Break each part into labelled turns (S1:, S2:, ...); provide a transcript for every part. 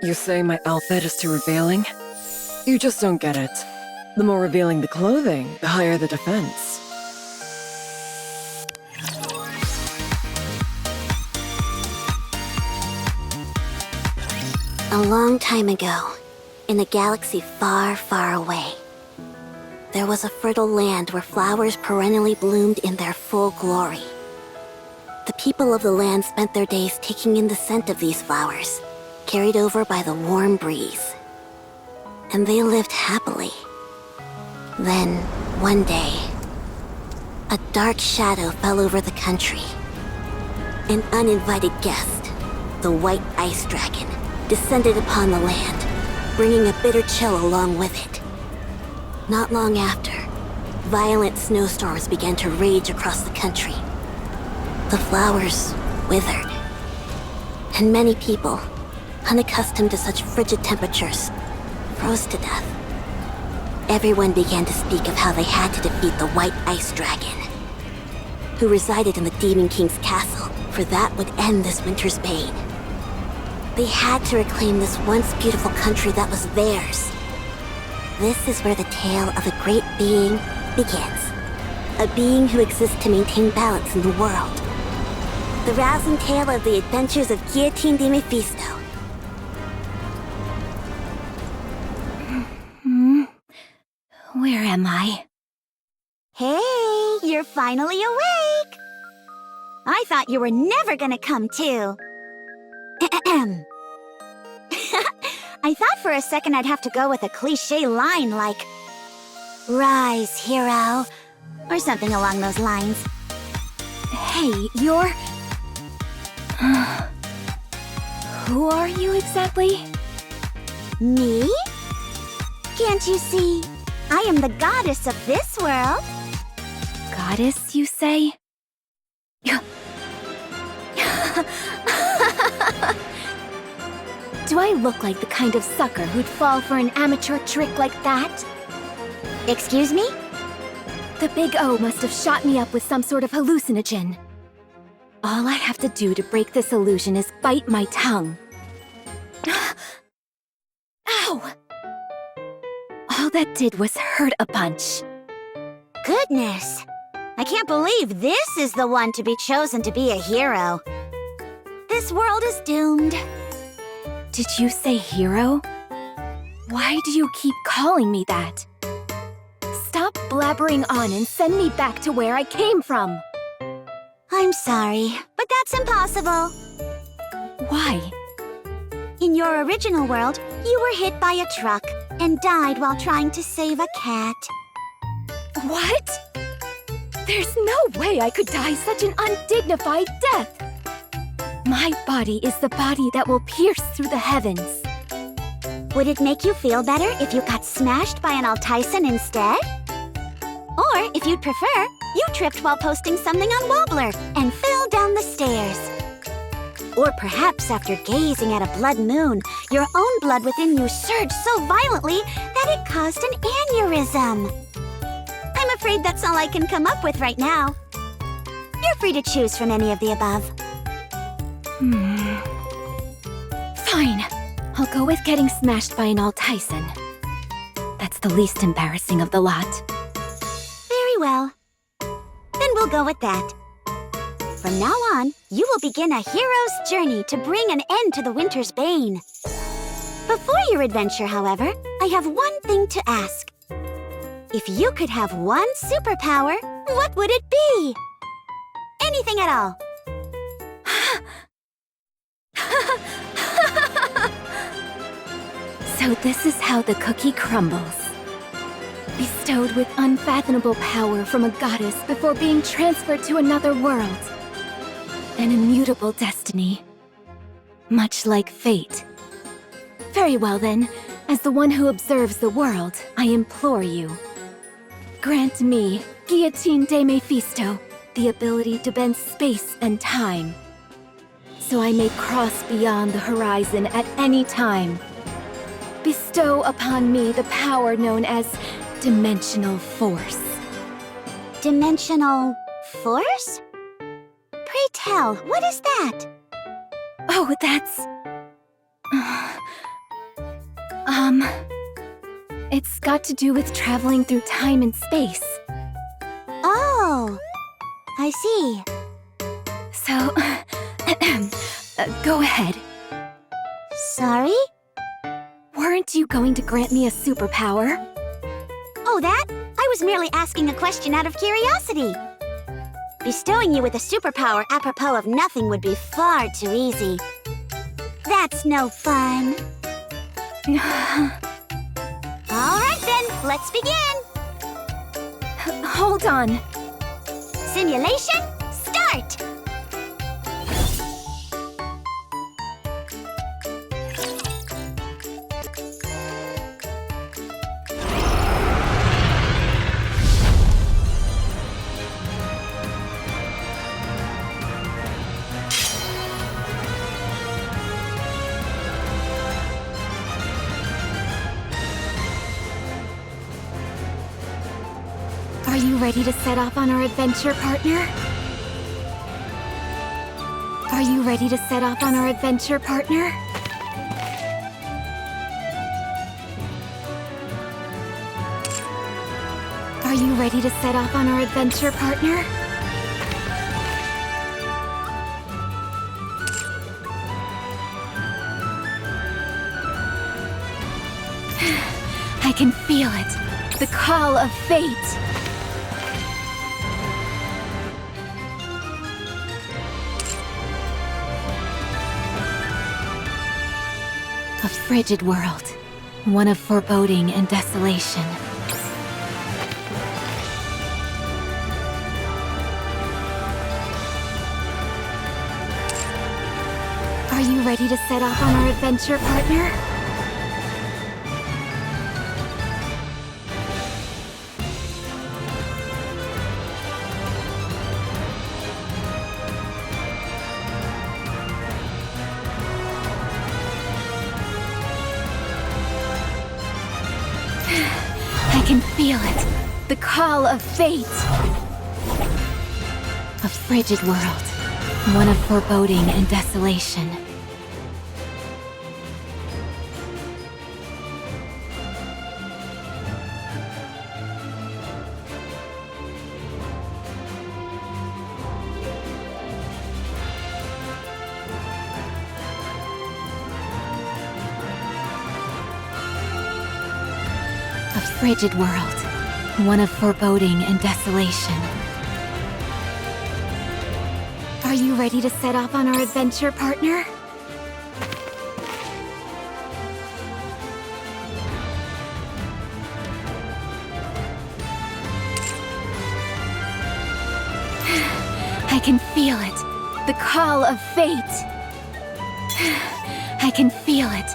S1: You say my outfit is too revealing? You just don't get it. The more revealing the clothing, the higher the defense.
S2: A long time ago, in a galaxy far, far away, there was a fertile land where flowers perennially bloomed in their full glory. The people of the land spent their days taking in the scent of these flowers, carried over by the warm breeze. And they lived happily. Then, one day, a dark shadow fell over the country. An uninvited guest, the White Ice Dragon, descended upon the land, bringing a bitter chill along with it. Not long after, violent snowstorms began to rage across the country. The flowers withered, and many people, unaccustomed to such frigid temperatures, froze to death. Everyone began to speak of how they had to defeat the White Ice Dragon, who resided in the Demon King's castle, for that would end this winter's bane. They had to reclaim this once beautiful country that was theirs. This is where the tale of a great being begins. A being who exists to maintain balance in the world. The rousing tale of the adventures of Guillotine de Mephisto.
S3: Where am I?
S4: Hey, you're finally awake! I thought you were never gonna come too. I thought for a second I'd have to go with a cliché line like, "Rise, hero," or something along those lines.
S3: Hey, you're... Who are you exactly?
S4: Me? Can't you see? I am the goddess of this world.
S3: Goddess, you say? Do I look like the kind of sucker who'd fall for an amateur trick like that?
S4: Excuse me?
S3: The Big O must have shot me up with some sort of hallucinogen. All I have to do to break this illusion is bite my tongue. Ow! All that did was hurt a bunch.
S4: Goodness! I can't believe this is the one to be chosen to be a hero. This world is doomed.
S3: Did you say hero? Why do you keep calling me that? Stop blabbering on and send me back to where I came from.
S4: I'm sorry, but that's impossible.
S3: Why?
S4: In your original world, you were hit by a truck and died while trying to save a cat.
S3: What? There's no way I could die such an undignified death. My body is the body that will pierce through the heavens.
S4: Would it make you feel better if you got smashed by an Altyson instead? Or, if you'd prefer, you tripped while posting something on Wobbler and fell down the stairs. Or perhaps after gazing at a blood moon, your own blood within you surged so violently that it caused an aneurysm. I'm afraid that's all I can come up with right now. You're free to choose from any of the above.
S3: Fine. I'll go with getting smashed by an Altyson. That's the least embarrassing of the lot.
S4: Very well. Then we'll go with that. From now on, you will begin a hero's journey to bring an end to the winter's bane. Before your adventure, however, I have one thing to ask. If you could have one superpower, what would it be? Anything at all.
S3: So this is how the cookie crumbles. Bestowed with unfathomable power from a goddess before being transferred to another world. An immutable destiny. Much like fate. Very well then, as the one who observes the world, I implore you. Grant me, Guillotine de Mephisto, the ability to bend space and time. So I may cross beyond the horizon at any time. Bestow upon me the power known as Dimensional Force.
S4: Dimensional force? Pray tell, what is that?
S3: Oh, that's... It's got to do with traveling through time and space.
S4: Oh, I see.
S3: So, go ahead.
S4: Sorry?
S3: Weren't you going to grant me a superpower?
S4: Oh, that? I was merely asking a question out of curiosity. Bestowing you with a superpower apropos of nothing would be far too easy. That's no fun. All right then, let's begin.
S3: Hold on.
S4: Simulation, start!
S3: Are you ready to set off on our adventure, partner? Are you ready to set off on our adventure, partner? Are you ready to set off on our adventure, partner? I can feel it. The call of fate. A frigid world, one of foreboding and desolation. Are you ready to set off on our adventure, partner? I can feel it. The call of fate. A frigid world, one of foreboding and desolation. A frigid world, one of foreboding and desolation. Are you ready to set off on our adventure, partner? I can feel it. The call of fate. I can feel it.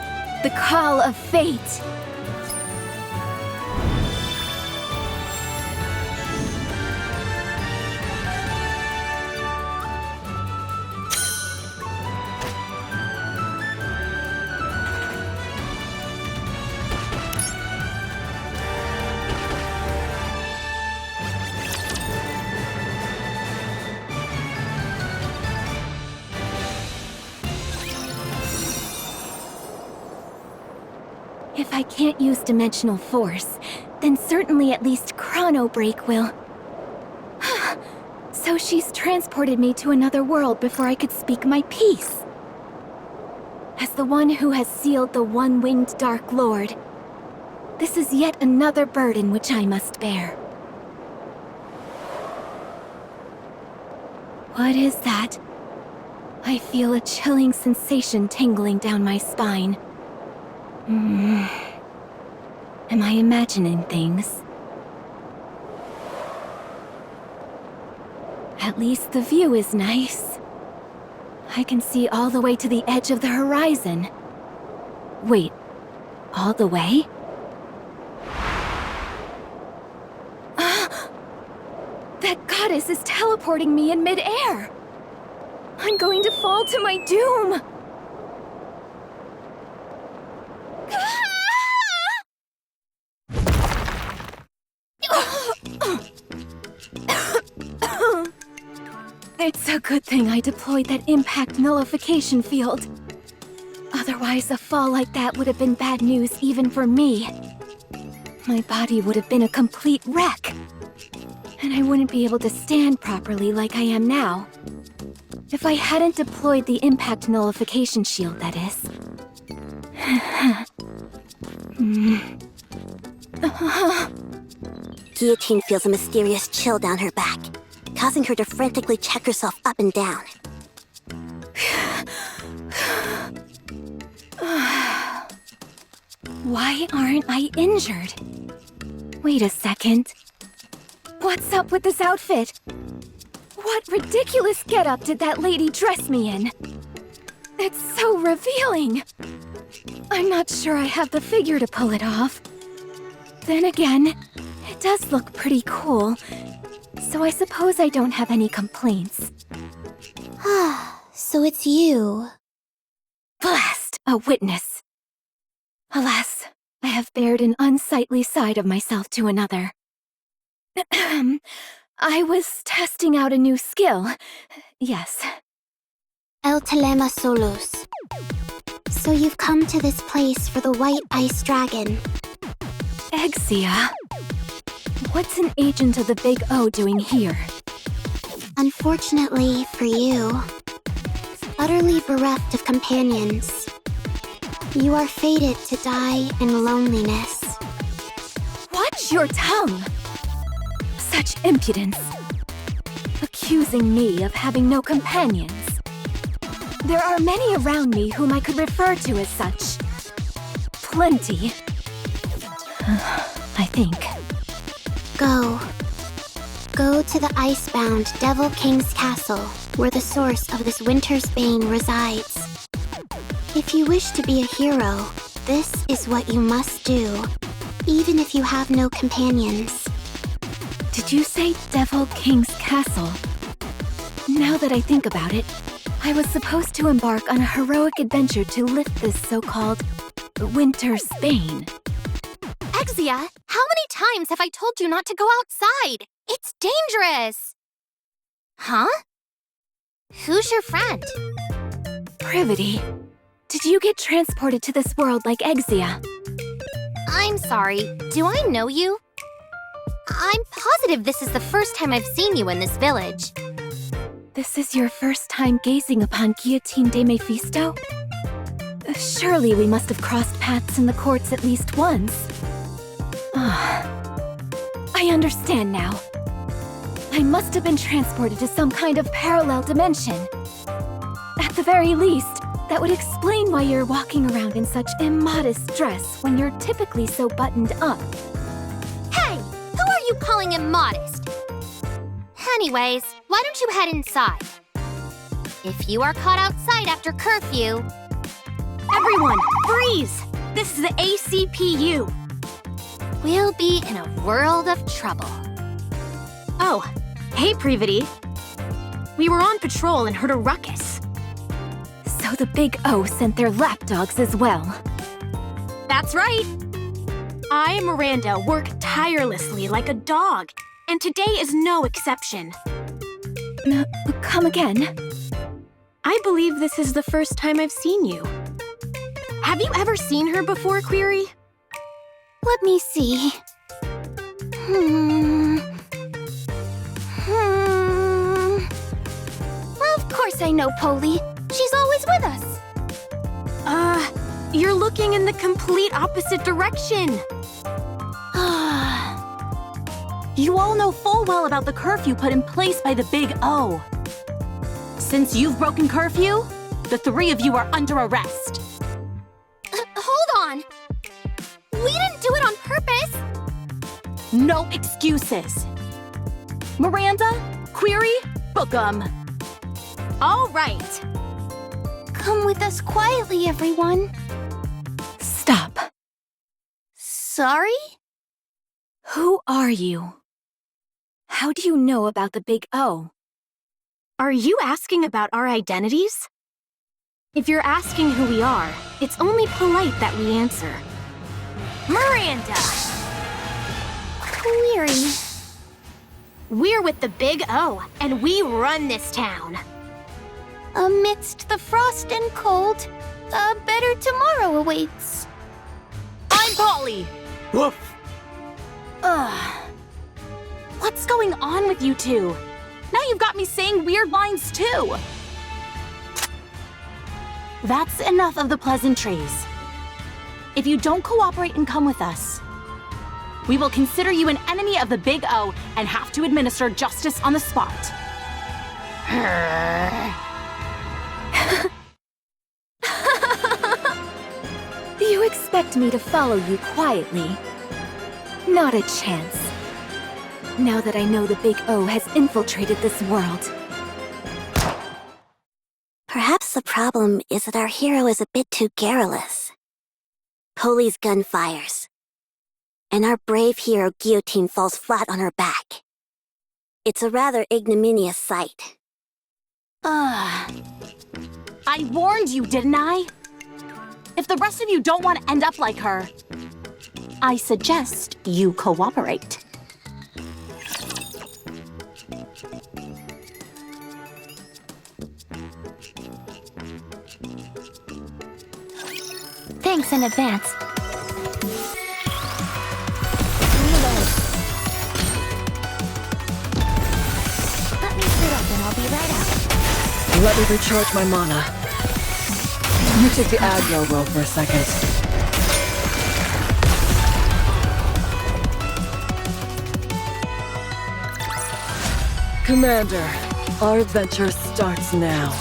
S3: The call of fate. If I can't use dimensional force, then certainly at least chrono break will. So she's transported me to another world before I could speak my piece. As the one who has sealed the one-winged Dark Lord, this is yet another burden which I must bear. What is that? I feel a chilling sensation tingling down my spine. Am I imagining things? At least the view is nice. I can see all the way to the edge of the horizon. Wait, all the way? That goddess is teleporting me in mid-air! I'm going to fall to my doom! It's a good thing I deployed that impact nullification field. Otherwise, a fall like that would have been bad news even for me. My body would have been a complete wreck. And I wouldn't be able to stand properly like I am now. If I hadn't deployed the impact nullification shield, that is.
S2: Guillotine feels a mysterious chill down her back, causing her to frantically check herself up and down.
S3: Why aren't I injured? Wait a second. What's up with this outfit? What ridiculous getup did that lady dress me in? It's so revealing. I'm not sure I have the figure to pull it off. Then again, it does look pretty cool, so I suppose I don't have any complaints.
S4: So it's you.
S3: Blast! A witness. Alas, I have bared an unsightly side of myself to another. I was testing out a new skill. Yes.
S4: El Telema Solos. So you've come to this place for the White Ice Dragon.
S3: Exia. What's an agent of the Big O doing here?
S4: Unfortunately for you, utterly bereft of companions, you are fated to die in loneliness.
S3: Watch your tongue! Such impudence. Accusing me of having no companions. There are many around me whom I could refer to as such. Plenty. I think.
S4: Go. Go to the icebound Devil King's castle, where the source of this winter's bane resides. If you wish to be a hero, this is what you must do, even if you have no companions.
S3: Did you say Devil King's castle? Now that I think about it, I was supposed to embark on a heroic adventure to lift this so-called winter's bane.
S5: Exia, how many times have I told you not to go outside? It's dangerous! Huh? Who's your friend?
S3: Privity. Did you get transported to this world like Exia?
S5: I'm sorry, do I know you? I'm positive this is the first time I've seen you in this village.
S3: This is your first time gazing upon Guillotine de Mephisto? Surely we must have crossed paths in the courts at least once. I understand now. I must have been transported to some kind of parallel dimension. At the very least, that would explain why you're walking around in such immodest dress when you're typically so buttoned up.
S5: Hey, who are you calling immodest? Anyways, why don't you head inside? If you are caught outside after curfew...
S6: Everyone, freeze! This is the ACPU.
S5: We'll be in a world of trouble.
S6: Oh, hey, Privity. We were on patrol and heard a ruckus.
S3: So the Big O sent their lapdogs as well.
S6: That's right. I, Miranda, work tirelessly like a dog, and today is no exception.
S3: Come again?
S6: I believe this is the first time I've seen you. Have you ever seen her before, Query?
S4: Let me see.
S5: Of course I know Polly. She's always with us.
S6: You're looking in the complete opposite direction. You all know full well about the curfew put in place by the Big O. Since you've broken curfew, the three of you are under arrest.
S5: Hold on. We didn't do it on purpose.
S6: No excuses. Miranda, Query, book 'em. All right.
S4: Come with us quietly, everyone.
S3: Stop.
S5: Sorry?
S3: Who are you? How do you know about the Big O?
S6: Are you asking about our identities? If you're asking who we are, it's only polite that we answer. Miranda!
S5: Query.
S6: We're with the Big O, and we run this town.
S5: Amidst the frost and cold, A better tomorrow awaits.
S6: I'm Polly!
S7: Woof!
S6: Ugh. What's going on with you two? Now you've got me saying weird lines too! That's enough of the pleasantries. If you don't cooperate and come with us, we will consider you an enemy of the Big O and have to administer justice on the spot.
S3: You expect me to follow you quietly? Not a chance. Now that I know the Big O has infiltrated this world.
S2: Perhaps the problem is that our hero is a bit too garrulous. Polly's gun fires, and our brave hero Guillotine falls flat on her back. It's a rather ignominious sight.
S6: I warned you, didn't I? If the rest of you don't want to end up like her, I suggest you cooperate.
S5: Thanks in advance.
S4: Let me sit up and I'll be right out.
S1: Let me recharge my mana. You take the aggro role for a second. Commander, our adventure starts now.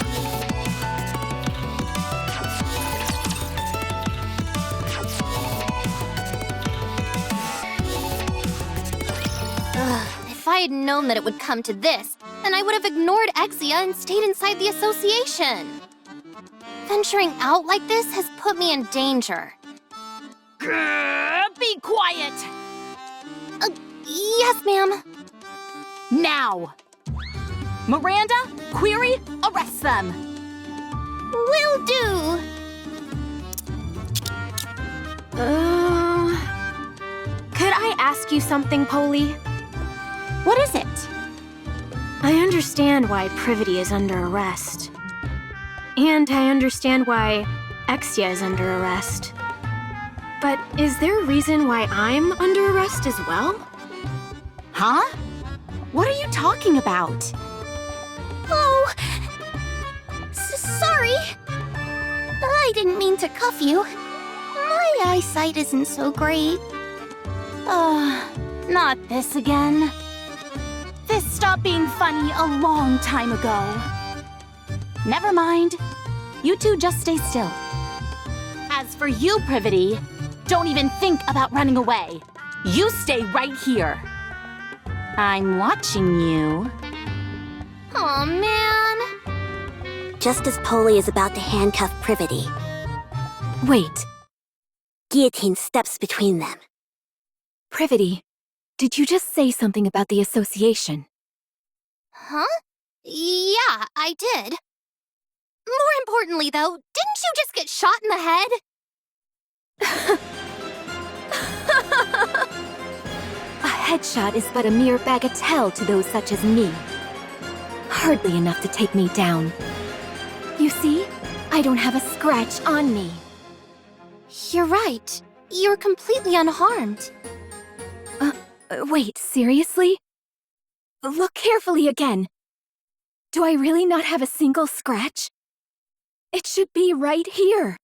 S5: If I had known that it would come to this, then I would have ignored Exia and stayed inside the association. Venturing out like this has put me in danger.
S6: Grrr, be quiet!
S5: Yes, ma'am.
S6: Now! Miranda, Query, arrest them!
S5: Will do.
S6: Could I ask you something, Polly? What is it?
S8: I understand why Privity is under arrest. And I understand why Exia is under arrest. But is there a reason why I'm under arrest as well?
S6: Huh? What are you talking about?
S5: Oh, sorry. I didn't mean to cuff you. My eyesight isn't so great.
S6: Not this again. This stopped being funny a long time ago. Never mind. You two just stay still. As for you, Privity, don't even think about running away. You stay right here. I'm watching you.
S5: Aw, man.
S2: Just as Polly is about to handcuff Privity,
S3: Wait,
S2: Guillotine steps between them.
S3: Privity, did you just say something about the association?
S5: Huh? Yeah, I did. More importantly, though, didn't you just get shot in the head?
S3: A headshot is but a mere bagatelle to those such as me. Hardly enough to take me down. You see, I don't have a scratch on me.
S5: You're right. You're completely unharmed.
S3: Wait, seriously? Look carefully again. Do I really not have a single scratch? It should be right here.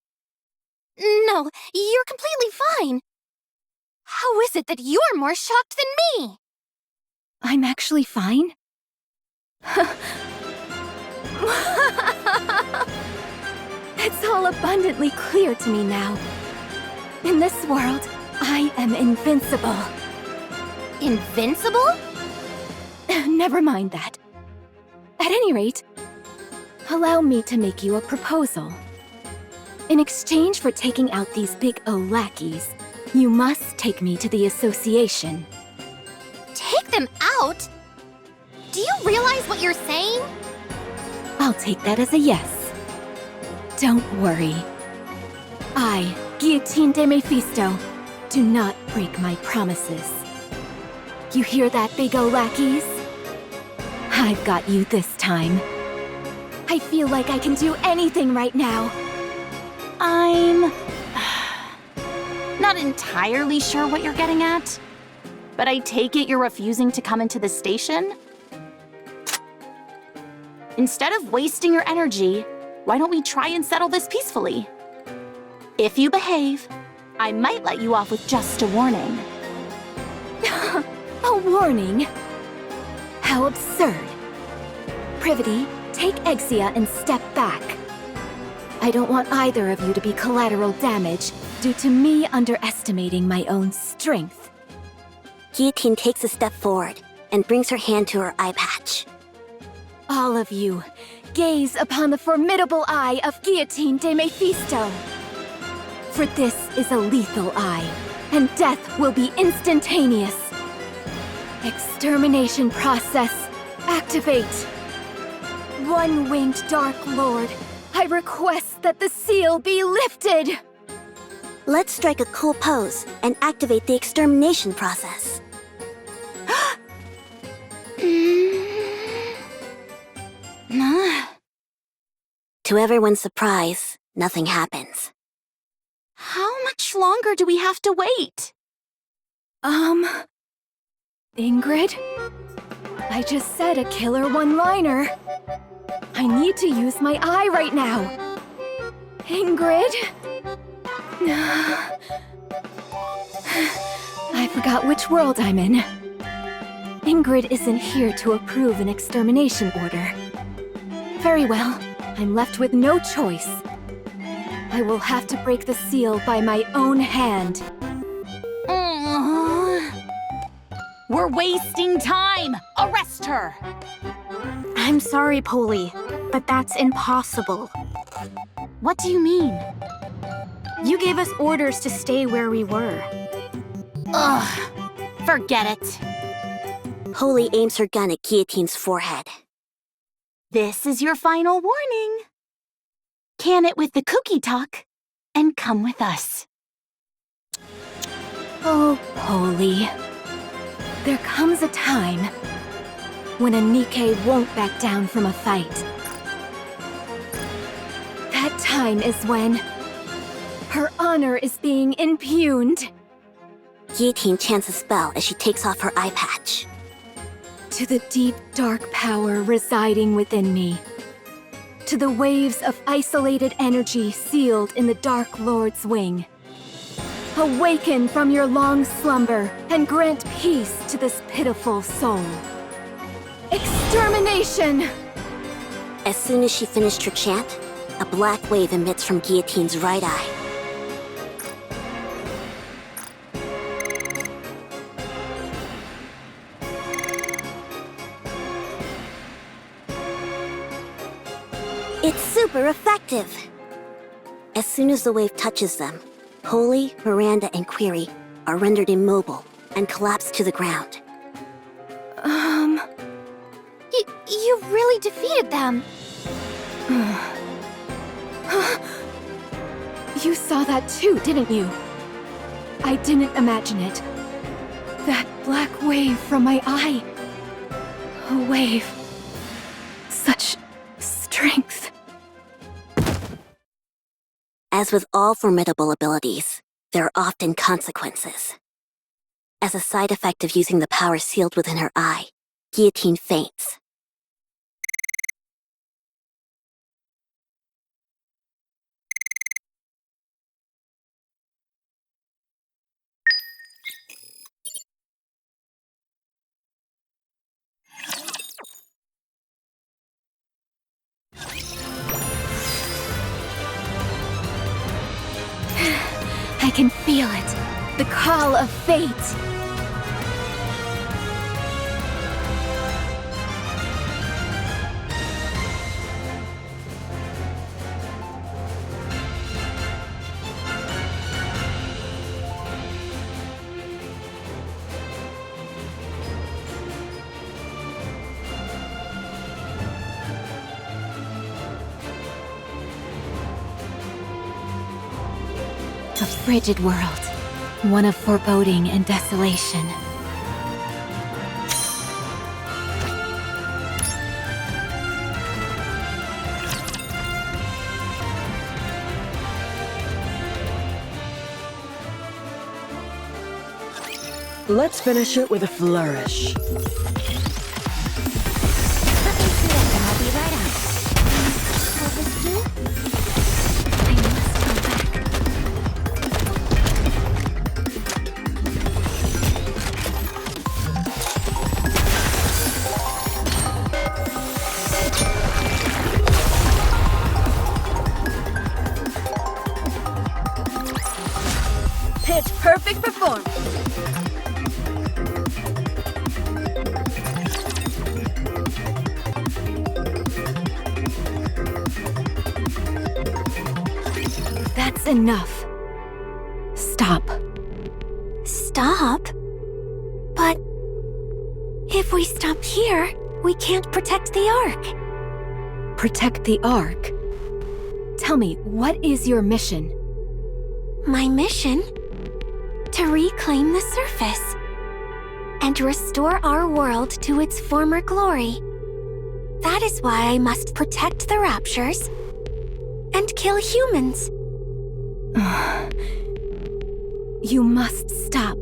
S5: No, you're completely fine. How is it that you're more shocked than me?
S3: I'm actually fine? It's all abundantly clear to me now. In this world, I am invincible.
S5: Invincible?
S3: Never mind that. At any rate, allow me to make you a proposal. In exchange for taking out these Big O lackeys, you must take me to the association.
S5: Take them out? Do you realize what you're saying?
S3: I'll take that as a yes. Don't worry. I, Guillotine de Mephisto, do not break my promises. You hear that, Big O lackeys? I've got you this time. I feel like I can do anything right now.
S6: I'm not entirely sure what you're getting at, but I take it you're refusing to come into the station? Instead of wasting your energy, why don't we try and settle this peacefully? If you behave, I might let you off with just a warning.
S3: A warning? How absurd. Privity, take Exia and step back. I don't want either of you to be collateral damage due to me underestimating my own strength.
S2: Guillotine takes a step forward and brings her hand to her eye patch.
S3: All of you, gaze upon the formidable eye of Guillotine de Mephisto. For this is a lethal eye, and death will be instantaneous. Extermination process, activate. One-winged Dark Lord, I request that the seal be lifted.
S2: Let's strike a cool pose and activate the extermination process. To everyone's surprise, nothing happens.
S6: How much longer do we have to wait?
S3: Ingrid? I just said a killer one-liner. I need to use my eye right now. Ingrid? I forgot which world I'm in. Ingrid isn't here to approve an extermination order. Very well, I'm left with no choice. I will have to break the seal by my own hand.
S6: We're wasting time! Arrest her!
S8: I'm sorry, Polly, but that's impossible.
S6: What do you mean?
S8: You gave us orders to stay where we were.
S6: Ugh, forget it.
S2: Holy aims her gun at Guillotine's forehead.
S6: This is your final warning. Can it with the cookie talk, and come with us.
S3: Oh, Polly. There comes a time when a Nikke won't back down from a fight. That time is when her honor is being impugned.
S2: Guillotine chants a spell as she takes off her eye patch.
S3: To the deep, dark power residing within me. To the waves of isolated energy sealed in the Dark Lord's wing. Awaken from your long slumber and grant peace to this pitiful soul. Extermination!
S2: As soon as she finished her chant, a black wave emits from Guillotine's right eye. It's super effective! As soon as the wave touches them, Holy, Miranda, and Query are rendered immobile and collapse to the ground.
S5: You really defeated them.
S3: You saw that too, didn't you? I didn't imagine it. That black wave from my eye. A wave. Such strength.
S2: As with all formidable abilities, there are often consequences. As a side effect of using the power sealed within her eye, Guillotine faints.
S3: I can feel it. The call of fate. A frigid world, one of foreboding and desolation.
S1: Let's finish it with a flourish.
S4: Let me see it and I'll be right out. Will this do?
S3: I must go back.
S1: Pitch perfect performance.
S3: That's enough. Stop.
S2: Stop? But if we stop here, we can't protect the Ark.
S3: Protect the Ark. Tell me, what is your mission?
S2: My mission? To reclaim the surface and restore our world to its former glory. That is why I must protect the Raptures and kill humans.
S3: You must stop.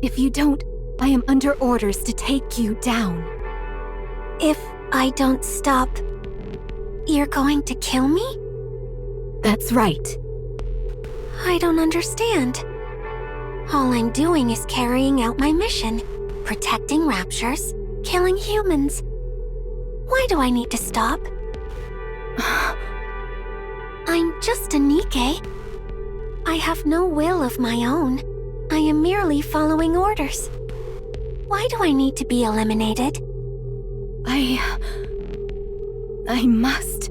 S3: If you don't, I am under orders to take you down.
S2: If I don't stop, you're going to kill me?
S3: That's right.
S2: I don't understand. All I'm doing is carrying out my mission, protecting Raptures, killing humans. Why do I need to stop? I'm just a Nikke. I have no will of my own. I am merely following orders. Why do I need to be eliminated?
S3: I must.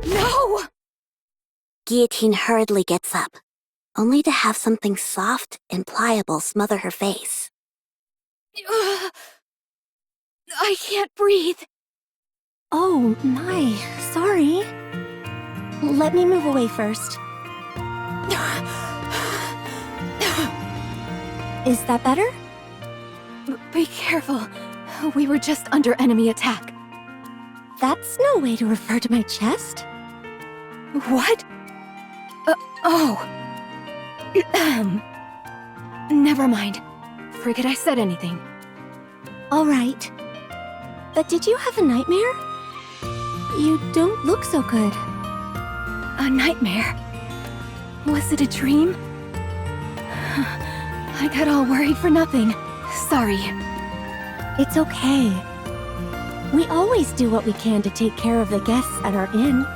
S3: No!
S2: Guillotine hurriedly gets up, only to have something soft and pliable smother her face.
S3: I can't breathe.
S4: Oh, my. Sorry. Let me move away first. Is that better?
S3: Be careful. We were just under enemy attack.
S4: That's no way to refer to my chest.
S3: What? Oh. Never mind. Forget I said anything.
S4: All right. But did you have a nightmare? You don't look so good.
S3: A nightmare? Was it a dream? I got all worried for nothing. Sorry.
S4: It's okay. We always do what we can to take care of the guests at our inn.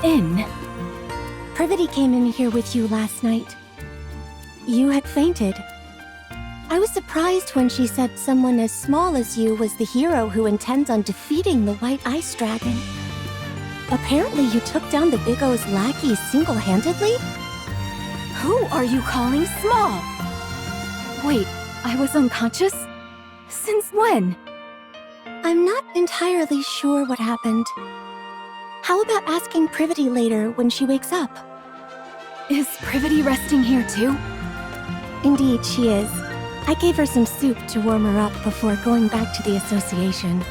S3: Inn?
S4: Privity came in here with you last night. You had fainted. I was surprised when she said someone as small as you was the hero who intends on defeating the White Ice Dragon. Apparently you took down the Big O's lackeys single-handedly?
S3: Who are you calling small? Wait, I was unconscious? Since when?
S4: I'm not entirely sure what happened. How about asking Privity later when she wakes up?
S3: Is Privity resting here too?
S4: Indeed, she is. I gave her some soup to warm her up before going back to the association.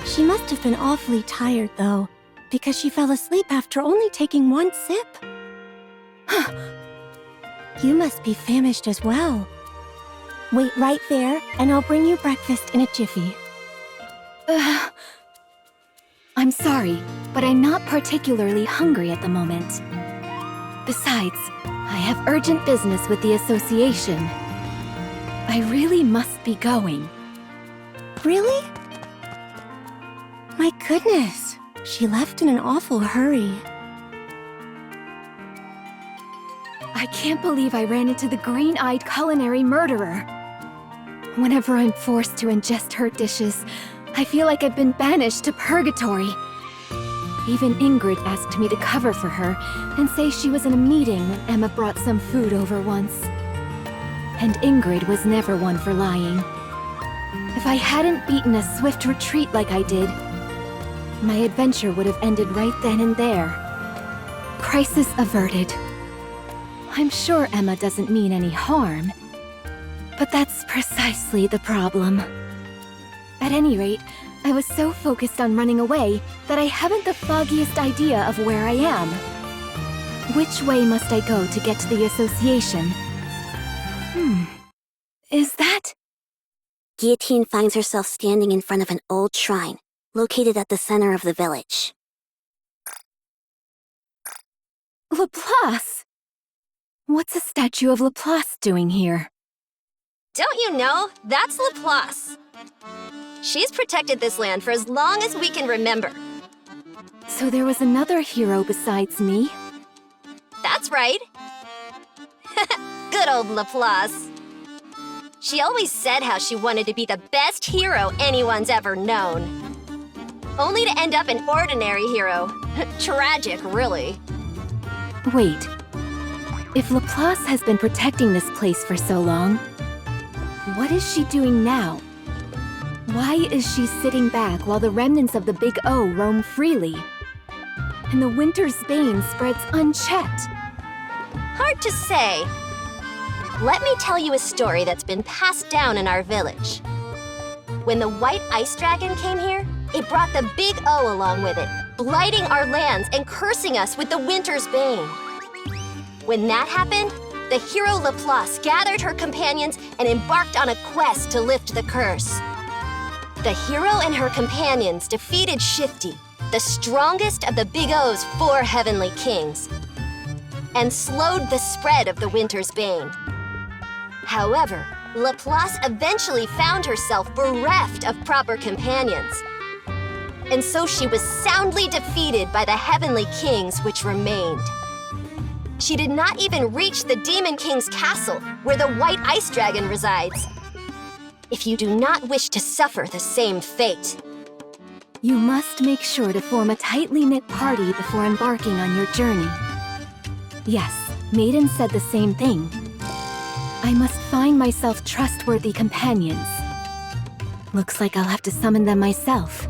S4: She must have been awfully tired, though, because she fell asleep after only taking one sip. You must be famished as well. Wait right there, and I'll bring you breakfast in a jiffy.
S3: I'm sorry, but I'm not particularly hungry at the moment. Besides, I have urgent business with the association. I really must be going.
S4: Really? My goodness, she left in an awful hurry.
S3: I can't believe I ran into the green-eyed culinary murderer. Whenever I'm forced to ingest her dishes, I feel like I've been banished to purgatory. Even Ingrid asked me to cover for her and say she was in a meeting when Emma brought some food over once. And Ingrid was never one for lying. If I hadn't beaten a swift retreat like I did, my adventure would have ended right then and there. Crisis averted. I'm sure Emma doesn't mean any harm, but that's precisely the problem. At any rate, I was so focused on running away that I haven't the foggiest idea of where I am. Which way must I go to get to the association? Is that...
S2: Guillotine finds herself standing in front of an old shrine, located at the center of the village.
S3: Laplace! What's a statue of Laplace doing here?
S7: Don't you know? That's Laplace. She's protected this land for as long as we can remember.
S3: So there was another hero besides me?
S7: That's right. Good old Laplace. She always said how she wanted to be the best hero anyone's ever known. Only to end up an ordinary hero. Tragic, really.
S3: Wait. If Laplace has been protecting this place for so long, what is she doing now? Why is she sitting back while the remnants of the Big O roam freely? And the winter's bane spreads unchecked?
S7: Hard to say. Let me tell you a story that's been passed down in our village. When the White Ice Dragon came here, it brought the Big O along with it, blighting our lands and cursing us with the winter's bane. When that happened, the hero Laplace gathered her companions and embarked on a quest to lift the curse. The hero and her companions defeated Shifty, the strongest of the Big O's 4 heavenly kings, and slowed the spread of the winter's bane. However, Laplace eventually found herself bereft of proper companions. And so she was soundly defeated by the heavenly kings which remained. She did not even reach the Demon King's castle, where the White Ice Dragon resides. If you do not wish to suffer the same fate,
S3: You must make sure to form a tightly knit party before embarking on your journey. Yes, Maiden said the same thing. I must find myself trustworthy companions. Looks like I'll have to summon them myself.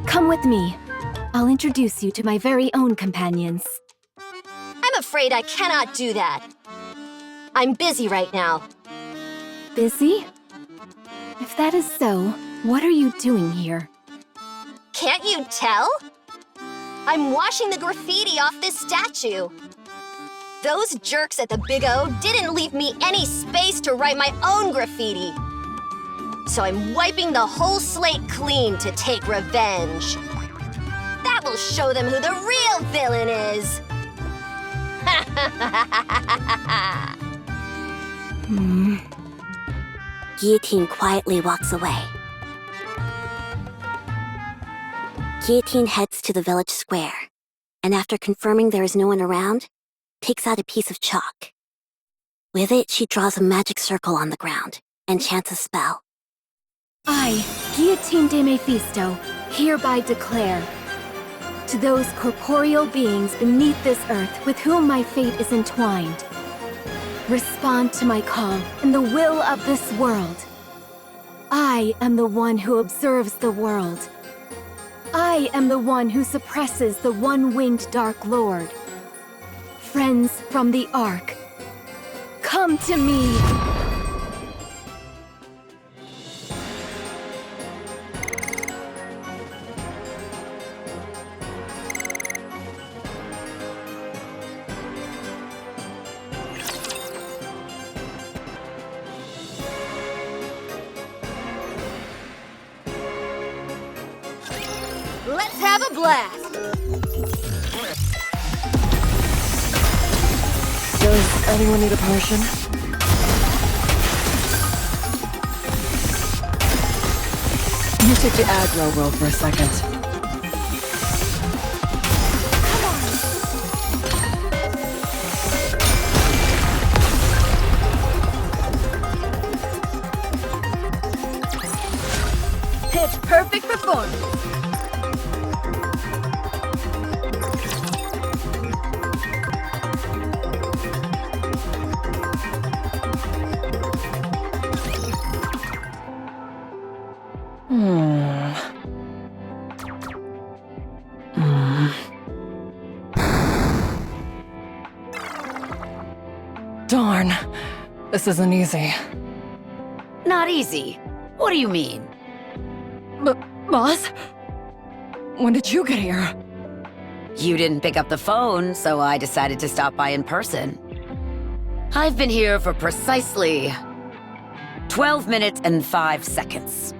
S3: Come with me. I'll introduce you to my very own companions.
S7: I'm afraid I cannot do that. I'm busy right now.
S3: Busy? If that is so, what are you doing here?
S7: Can't you tell? I'm washing the graffiti off this statue. Those jerks at the Big O didn't leave me any space to write my own graffiti. So I'm wiping the whole slate clean to take revenge. That will show them who the real villain is.
S2: Guillotine quietly walks away. Guillotine heads to the village square, and after confirming there is no one around, takes out a piece of chalk. With it, she draws a magic circle on the ground and chants a spell.
S3: I, Guillotine de Mephisto, hereby declare, to those corporeal beings beneath this earth with whom my fate is entwined, respond to my call in the will of this world. I am the one who observes the world. I am the one who suppresses the one-winged Dark Lord. Friends from the Ark, come to me!
S7: Let's have a blast!
S1: Does anyone need a potion? You take the aggro role for a second.
S3: Pitch perfect performance!
S1: This isn't easy.
S9: Not easy. What do you mean?
S1: Boss? When did you get here?
S9: You didn't pick up the phone, so I decided to stop by in person. I've been here for precisely 12 minutes and 5 seconds.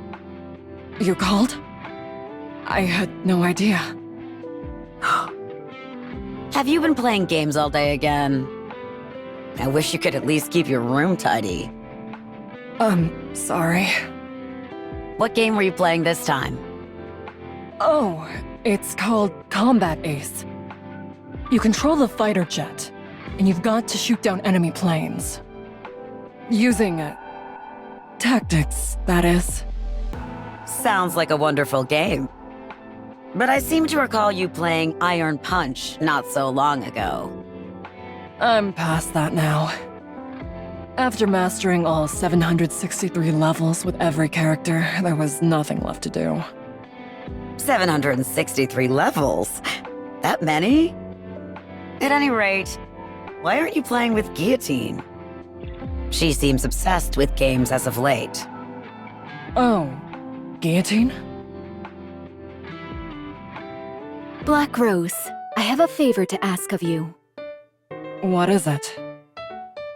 S1: You called? I had no idea.
S9: Have you been playing games all day again? I wish you could at least keep your room tidy.
S1: Sorry.
S9: What game were you playing this time?
S1: Oh, it's called Combat Ace. You control the fighter jet, and you've got to shoot down enemy planes. Using tactics, that is.
S9: Sounds like a wonderful game. But I seem to recall you playing Iron Punch not so long ago.
S1: I'm past that now. After mastering all 763 levels with every character, there was nothing left to do.
S9: 763 levels? That many? At any rate, why aren't you playing with Guillotine? She seems obsessed with games as of late.
S1: Oh, Guillotine?
S3: Black Rose, I have a favor to ask of you.
S1: What is it?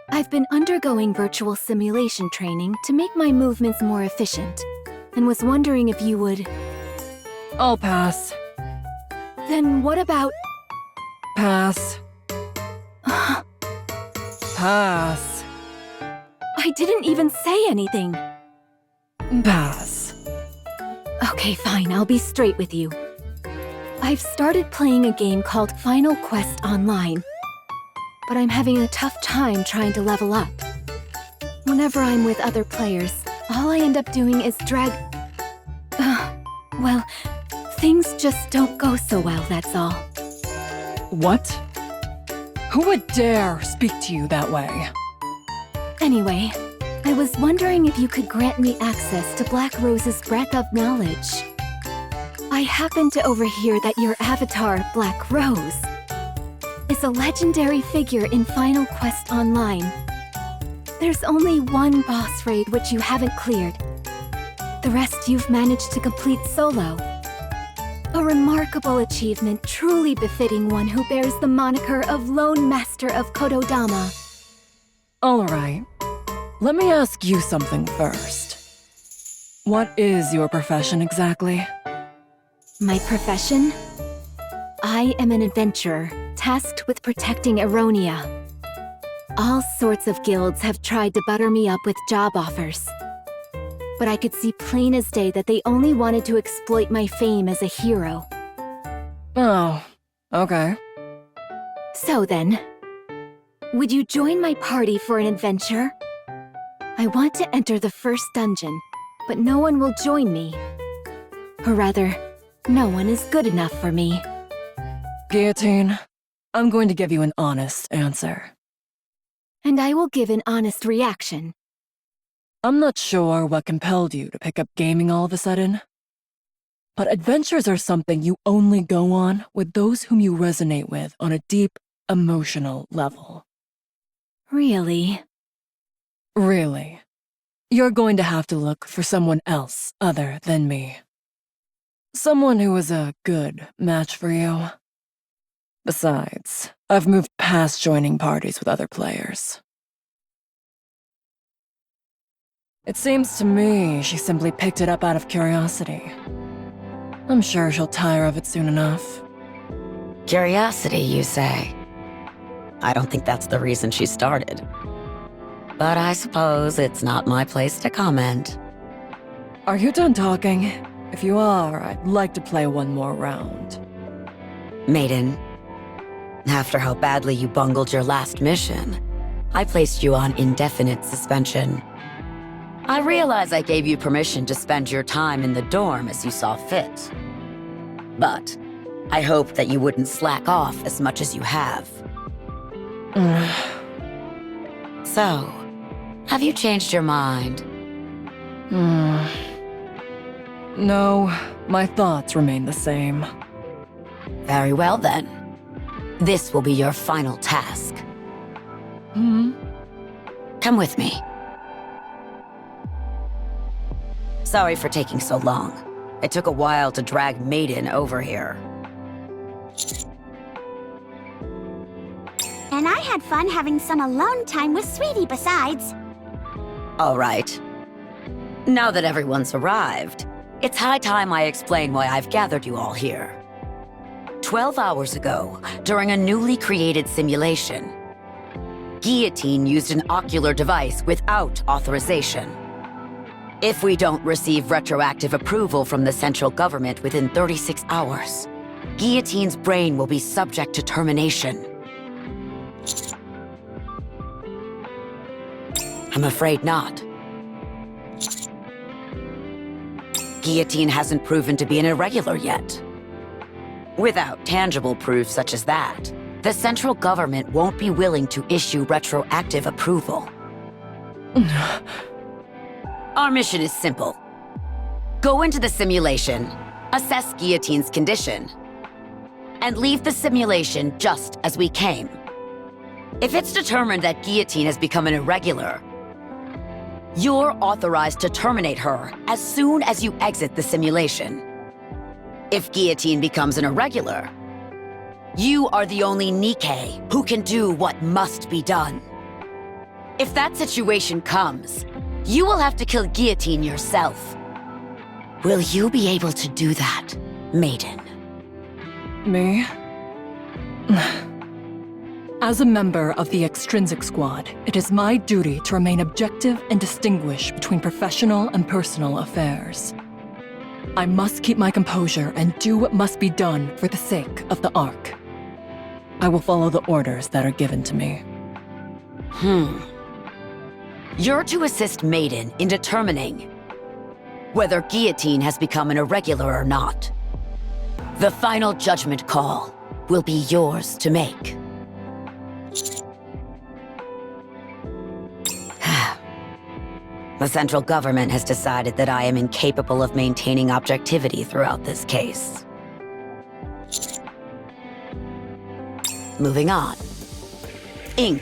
S3: I've been undergoing virtual simulation training to make my movements more efficient, and was wondering if you would...
S1: I'll pass.
S3: Then what about...
S1: Pass. Pass.
S3: I didn't even say anything.
S1: Pass.
S3: Okay, fine, I'll be straight with you. I've started playing a game called Final Quest Online, but I'm having a tough time trying to level up. Whenever I'm with other players, all I end up doing is drag... well, things just don't go so well, that's all.
S1: What? Who would dare speak to you that way?
S3: Anyway, I was wondering if you could grant me access to Black Rose's breadth of knowledge. I happened to overhear that your avatar, Black Rose, is a legendary figure in Final Quest Online. There's only one boss raid which you haven't cleared. The rest you've managed to complete solo. A remarkable achievement truly befitting one who bears the moniker of Lone Master of Kododama.
S1: Alright. Let me ask you something first. What is your profession exactly?
S3: My profession? I am an adventurer, tasked with protecting Eronia. All sorts of guilds have tried to butter me up with job offers. But I could see plain as day that they only wanted to exploit my fame as a hero.
S1: Oh, okay.
S3: So then, would you join my party for an adventure? I want to enter the first dungeon, but no one will join me. Or rather, no one is good enough for me.
S1: Guillotine, I'm going to give you an honest answer.
S3: And I will give an honest reaction.
S1: I'm not sure what compelled you to pick up gaming all of a sudden, but adventures are something you only go on with those whom you resonate with on a deep, emotional level.
S3: Really?
S1: Really. You're going to have to look for someone else other than me. Someone who is a good match for you. Besides, I've moved past joining parties with other players. It seems to me she simply picked it up out of curiosity. I'm sure she'll tire of it soon enough.
S9: Curiosity, you say? I don't think that's the reason she started. But I suppose it's not my place to comment.
S1: Are you done talking? If you are, I'd like to play one more round.
S9: Maiden, after how badly you bungled your last mission, I placed you on indefinite suspension. I realize I gave you permission to spend your time in the dorm as you saw fit. But I hoped that you wouldn't slack off as much as you have. So, have you changed your mind?
S1: No, my thoughts remain the same.
S9: Very well then. This will be your final task. Come Come with me. Sorry for taking so long. It took a while to drag Maiden over here.
S4: And I had fun having some alone time with Sweetie besides.
S9: All right. Now that everyone's arrived, it's high time I explain why I've gathered you all here. 12 hours ago, during a newly created simulation, Guillotine used an ocular device without authorization. If we don't receive retroactive approval from the central government within 36 hours, Guillotine's brain will be subject to termination. I'm afraid not. Guillotine hasn't proven to be an irregular yet. Without tangible proof such as that, the central government won't be willing to issue retroactive approval. Our mission is simple. Go into the simulation, assess Guillotine's condition, and leave the simulation just as we came. If it's determined that Guillotine has become an irregular, you're authorized to terminate her as soon as you exit the simulation. If Guillotine becomes an irregular, you are the only Nikke who can do what must be done. If that situation comes, you will have to kill Guillotine yourself. Will you be able to do that, Maiden?
S1: Me? As a member of the Extrinsic Squad, it is my duty to remain objective and distinguish between professional and personal affairs. I must keep my composure and do what must be done for the sake of the Ark. I will follow the orders that are given to me.
S9: You're to assist Maiden in determining whether Guillotine has become an irregular or not. The final judgment call will be yours to make. The central government has decided that I am incapable of maintaining objectivity throughout this case. Moving on. Ink,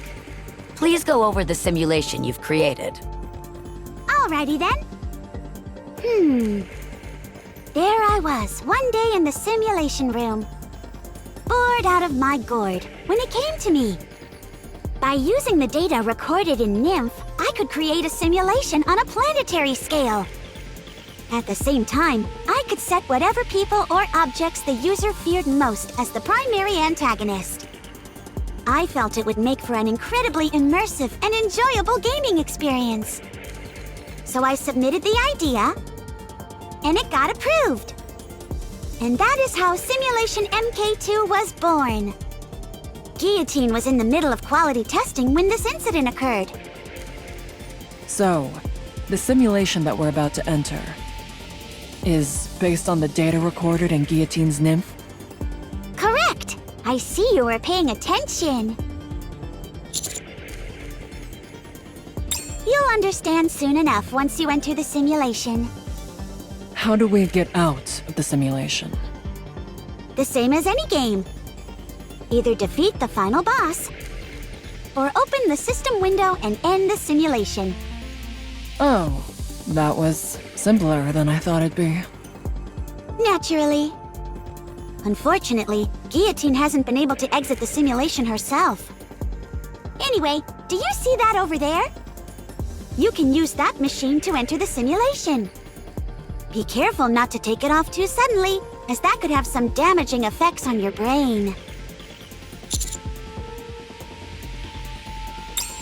S9: please go over the simulation you've created.
S4: Alrighty then. There I was, one day in the simulation room. Bored out of my gourd, when it came to me. By using the data recorded in Nymph, I could create a simulation on a planetary scale. At the same time, I could set whatever people or objects the user feared most as the primary antagonist. I felt it would make for an incredibly immersive and enjoyable gaming experience. So I submitted the idea, and it got approved. And that is how Simulation MK2 was born. Guillotine was in the middle of quality testing when this incident occurred.
S1: So, the simulation that we're about to enter is based on the data recorded in Guillotine's Nymph?
S4: Correct! I see you were paying attention. You'll understand soon enough once you enter the simulation.
S1: How do we get out of the simulation?
S4: The same as any game. Either defeat the final boss, or open the system window and end the simulation.
S1: Oh, that was simpler than I thought it'd be.
S4: Naturally. Unfortunately, Guillotine hasn't been able to exit the simulation herself. Anyway, do you see that over there? You can use that machine to enter the simulation. Be careful not to take it off too suddenly, as that could have some damaging effects on your brain.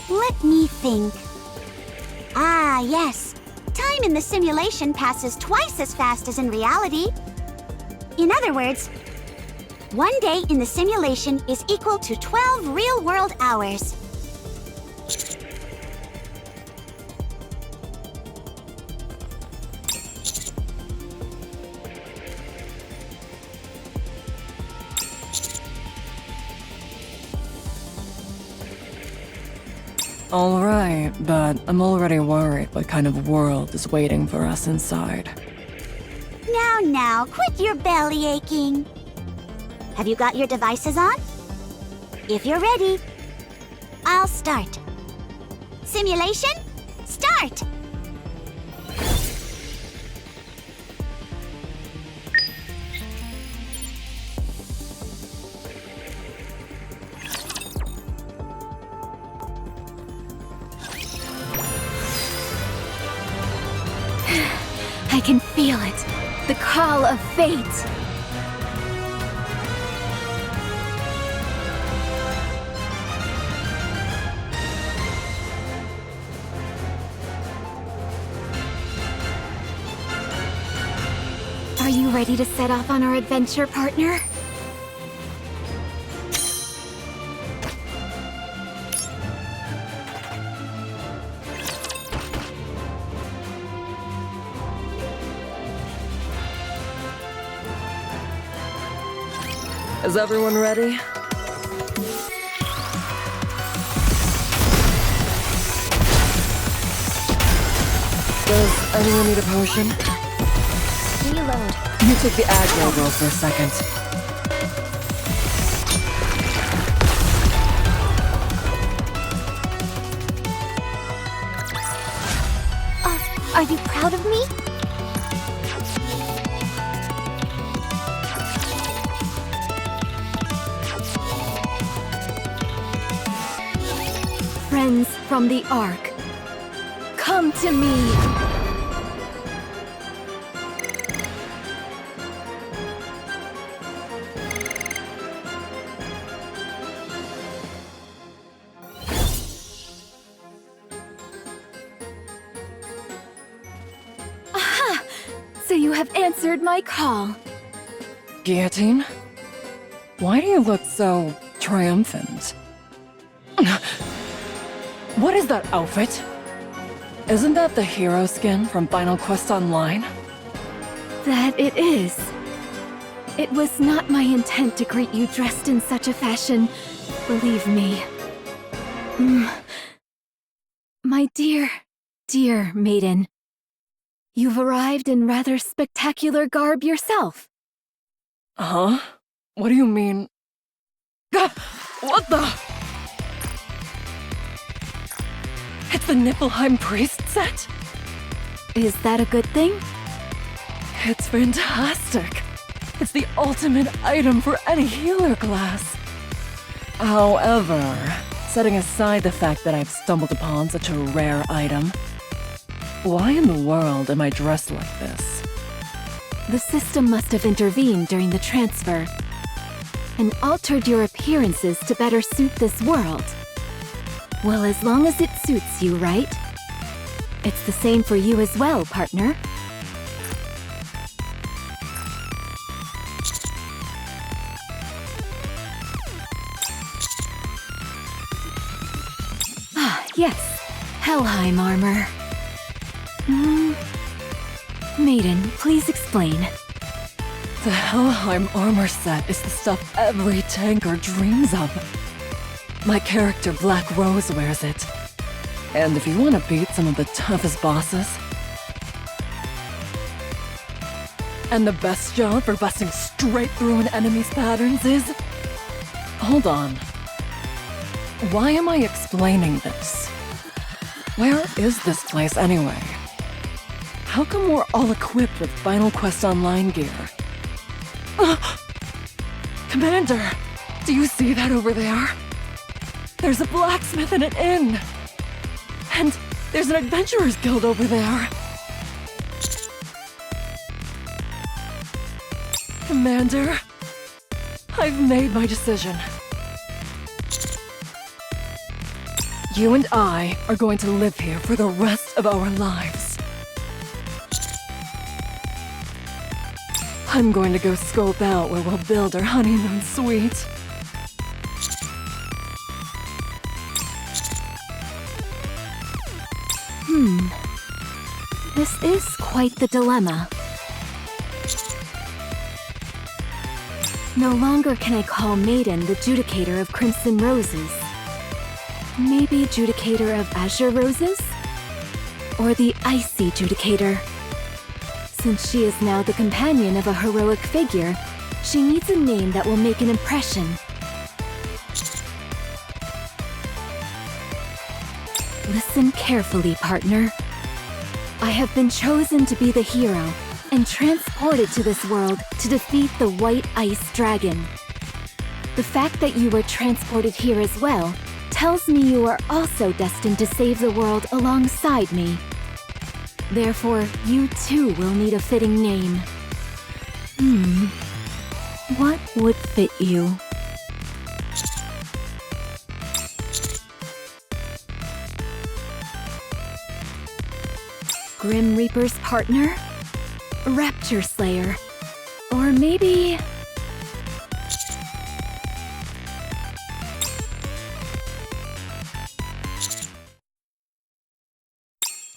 S4: Let me think. Ah, yes. Time in the simulation passes twice as fast as in reality. In other words, one day in the simulation is equal to 12 real-world hours.
S1: All right, but I'm already worried what kind of world is waiting for us inside.
S4: Now, quit your belly aching. Have you got your devices on? If you're ready, I'll start. Simulation, start!
S3: I can feel it. The call of fate. Are you ready to set off on our adventure, partner?
S1: Is everyone ready? Does anyone need a potion?
S3: Reload.
S1: You took the aggro girl for a second.
S3: Are you proud of me? Friends from the Ark, come to me! Aha! So you have answered my call.
S1: Guillotine? Why do you look so triumphant? What is that outfit? Isn't that the hero skin from Final Quest Online?
S3: That it is. It was not my intent to greet you dressed in such a fashion, believe me. My dear, dear maiden, you've arrived in rather spectacular garb yourself.
S1: Huh? What do you mean? Gah! What the? It's the Niflheim priest set?
S3: Is that a good thing?
S1: It's fantastic. It's the ultimate item for any healer class. However, setting aside the fact that I've stumbled upon such a rare item, why in the world am I dressed like this?
S3: The system must have intervened during the transfer and altered your appearances to better suit this world. Well, as long as it suits you, right? It's the same for you as well, partner. Ah, yes. Helheim armor. Maiden, please explain.
S1: The Helheim armor set is the stuff every tanker dreams of. My character Black Rose wears it. And if you want to beat some of the toughest bosses, and the best job for busting straight through an enemy's patterns is... Hold on. Why am I explaining this? Where is this place anyway? How come we're all equipped with Final Quest Online gear? Commander, do you see that over there? There's a blacksmith and an inn. And there's an adventurers guild over there. Commander, I've made my decision. You and I are going to live here for the rest of our lives. I'm going to go scope out where we'll build our honeymoon suite.
S3: This is quite the dilemma. No longer can I call Maiden the Judicator of Crimson Roses. Maybe Judicator of Azure Roses? Or the Icy Judicator. Since she is now the companion of a heroic figure, she needs a name that will make an impression. Listen carefully, partner. I have been chosen to be the hero and transported to this world to defeat the White Ice Dragon. The fact that you were transported here as well tells me you are also destined to save the world alongside me. Therefore, you too will need a fitting name. What would fit you? Grim Reaper's partner? Rapture Slayer? Or maybe...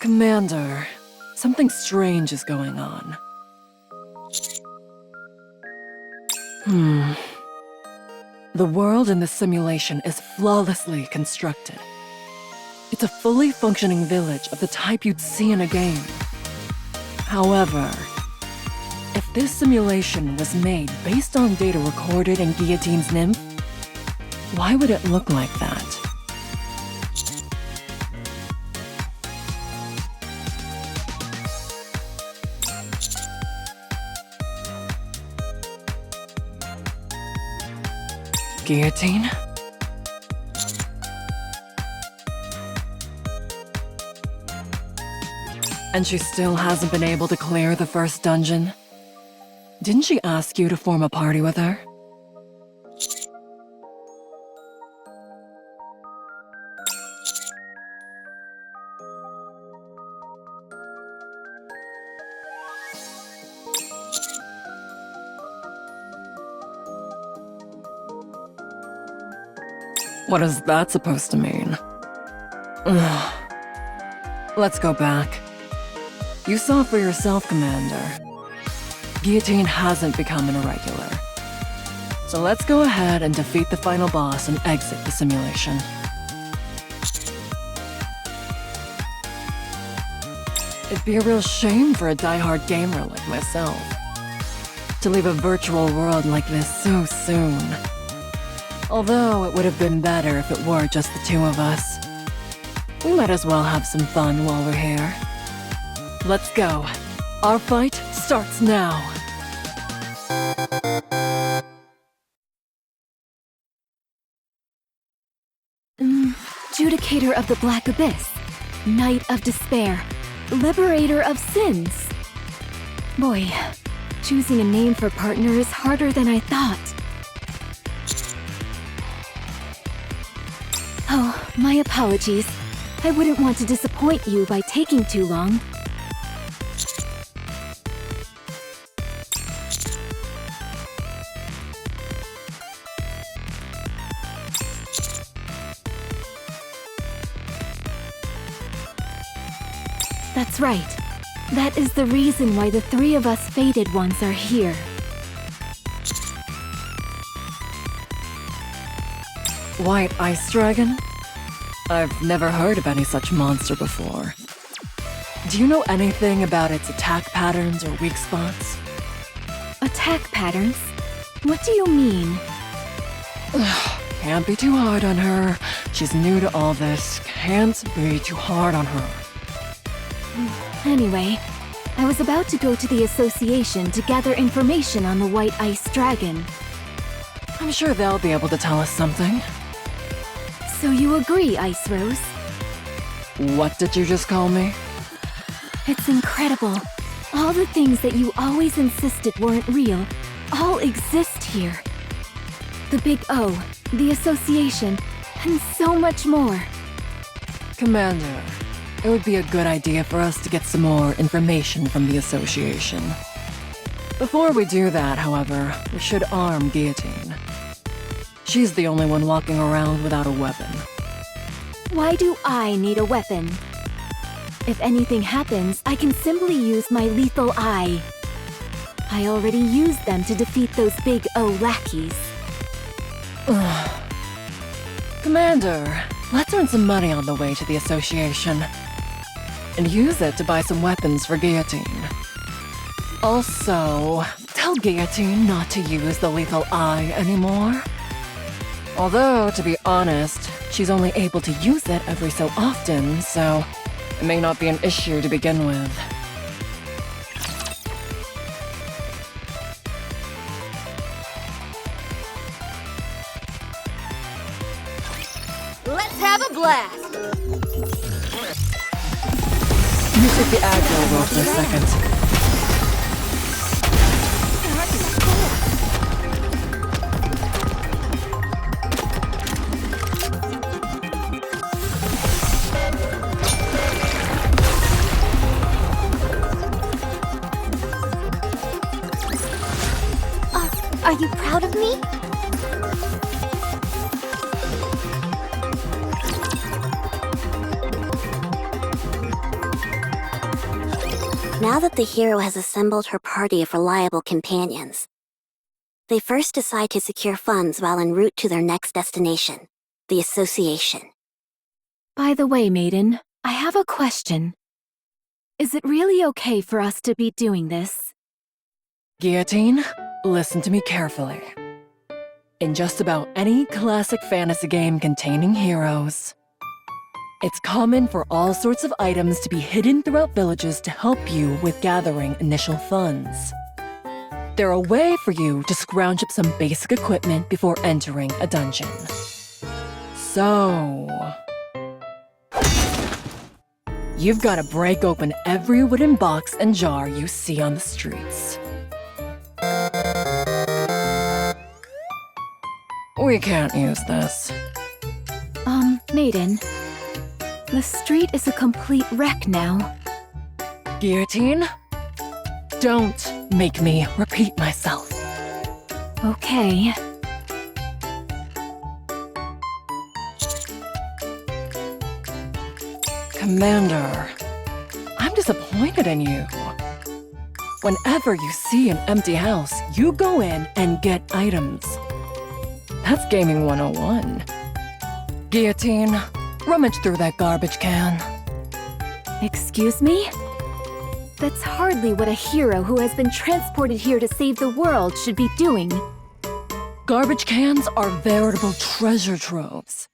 S1: Commander, something strange is going on. The world in this simulation is flawlessly constructed. It's a fully functioning village of the type you'd see in a game. However, if this simulation was made based on data recorded in Guillotine's nymph, why would it look like that? Guillotine? And she still hasn't been able to clear the first dungeon? Didn't she ask you to form a party with her? What is that supposed to mean? Ugh. Let's go back. You saw for yourself, Commander. Guillotine hasn't become an irregular. So let's go ahead and defeat the final boss and exit the simulation. It'd be a real shame for a die-hard gamer like myself to leave a virtual world like this so soon. Although it would have been better if it were just the two of us. We might as well have some fun while we're here. Let's go. Our fight starts now.
S3: Judicator of the Black Abyss, Knight of Despair, Liberator of Sins. Boy, choosing a name for partner is harder than I thought. Oh, my apologies. I wouldn't want to disappoint you by taking too long. That's right. That is the reason why the three of us fated ones are here.
S1: White Ice Dragon? I've never heard of any such monster before. Do you know anything about its attack patterns or weak spots?
S3: Attack patterns? What do you mean?
S1: Can't be too hard on her. She's new to all this. Can't be too hard on her.
S3: Anyway, I was about to go to the association to gather information on the White Ice Dragon.
S1: I'm sure they'll be able to tell us something.
S3: So you agree, Ice Rose?
S1: What did you just call me?
S3: It's incredible. All the things that you always insisted weren't real, all exist here. The Big O, the association, and so much more.
S1: Commander, it would be a good idea for us to get some more information from the association. Before we do that, however, we should arm Guillotine. She's the only one walking around without a weapon.
S3: Why do I need a weapon? If anything happens, I can simply use my lethal eye. I already used them to defeat those Big O lackeys.
S1: Commander, let's earn some money on the way to the association. And use it to buy some weapons for Guillotine. Also, tell Guillotine not to use the lethal eye anymore. Although, to be honest, she she's only able to use it every so often, so it may not be an issue to begin with.
S5: Let's have a blast!
S1: You took the aggro role for a second.
S4: Are you proud of me?
S2: Now that the hero has assembled her party of reliable companions, they first decide to secure funds while en route to their next destination, the Association.
S3: By the way, Maiden, I have a question. Is it really okay for us to be doing this?
S1: Guillotine, listen to me carefully. In just about any classic fantasy game containing heroes, it's common for all sorts of items to be hidden throughout villages to help you with gathering initial funds. They're a way for you to scrounge up some basic equipment before entering a dungeon. So, you've got to break open every wooden box and jar you see on the streets. We can't use this.
S3: Maiden, the street is a complete wreck now.
S1: Guillotine, don't make me repeat myself.
S3: Okay.
S1: Commander, I'm disappointed in you. Whenever you see an empty house, you go in and get items. That's Gaming 101. Guillotine, rummage through that garbage can.
S3: Excuse me? That's hardly what a hero who has been transported here to save the world should be doing.
S1: Garbage cans are veritable treasure troves.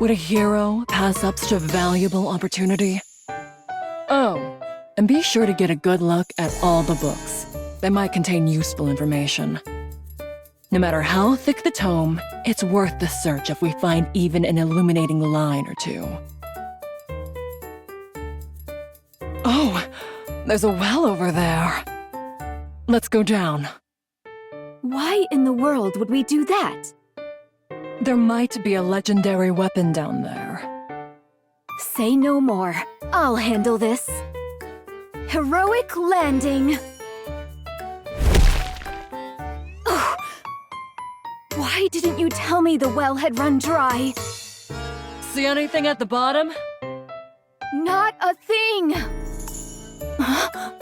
S1: Would a hero pass up such a valuable opportunity? Oh, and be sure to get a good look at all the books. They might contain useful information. No matter how thick the tome, it's worth the search if we find even an illuminating line or two. Oh, there's a well over there. Let's go down.
S3: Why in the world would we do that?
S1: There might be a legendary weapon down there.
S3: Say no more. I'll handle this. Heroic landing! Ugh. Why didn't you tell me the well had run dry?
S1: See anything at the bottom?
S3: Not a thing! Huh?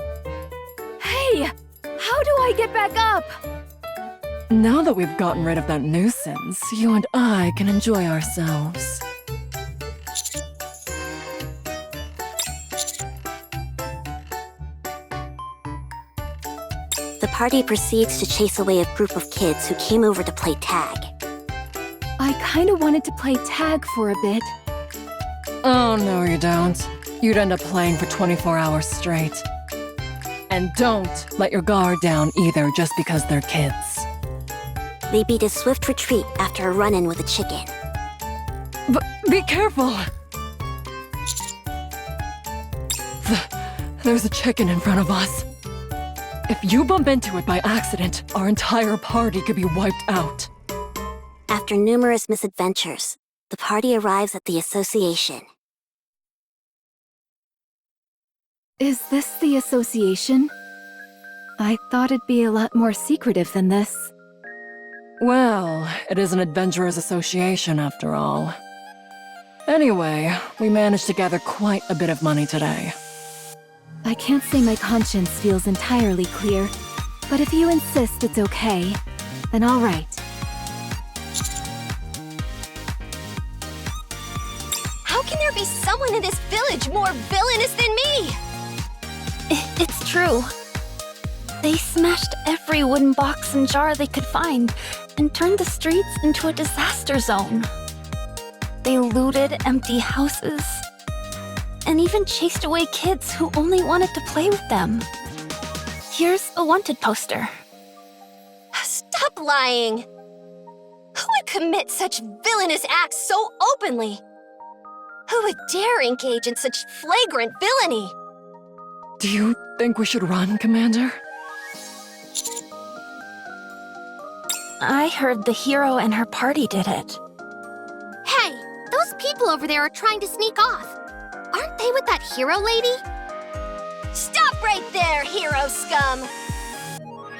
S3: Hey! How do I get back up?
S1: Now that we've gotten rid of that nuisance, you and I can enjoy ourselves.
S2: The party proceeds to chase away a group of kids who came over to play tag.
S3: I kinda wanted to play tag for a bit.
S1: Oh, no you don't. You'd end up playing for 24 hours straight. And don't let your guard down either just because they're kids.
S2: They beat a swift retreat after a run-in with a chicken.
S1: But be careful! There's a chicken in front of us. If you bump into it by accident, our entire party could be wiped out.
S2: After numerous misadventures, the party arrives at the Association.
S3: Is this the association? I thought it'd be a lot more secretive than this.
S1: Well, it is an adventurers association after all. Anyway, we managed to gather quite a bit of money today.
S3: I can't say my conscience feels entirely clear, but if you insist it's okay, then all right.
S7: How can there be someone in this village more villainous than me?
S6: It's true. They smashed every wooden box and jar they could find and turned the streets into a disaster zone.
S3: They looted empty houses and even chased away kids who only wanted to play with them. Here's a wanted poster.
S7: Stop lying! Who would commit such villainous acts so openly? Who would dare engage in such flagrant villainy?
S1: Do you think we should run, Commander?
S3: I heard the hero and her party did it.
S5: Hey, those people over there are trying to sneak off. Aren't they with that hero lady?
S7: Stop right there, hero scum!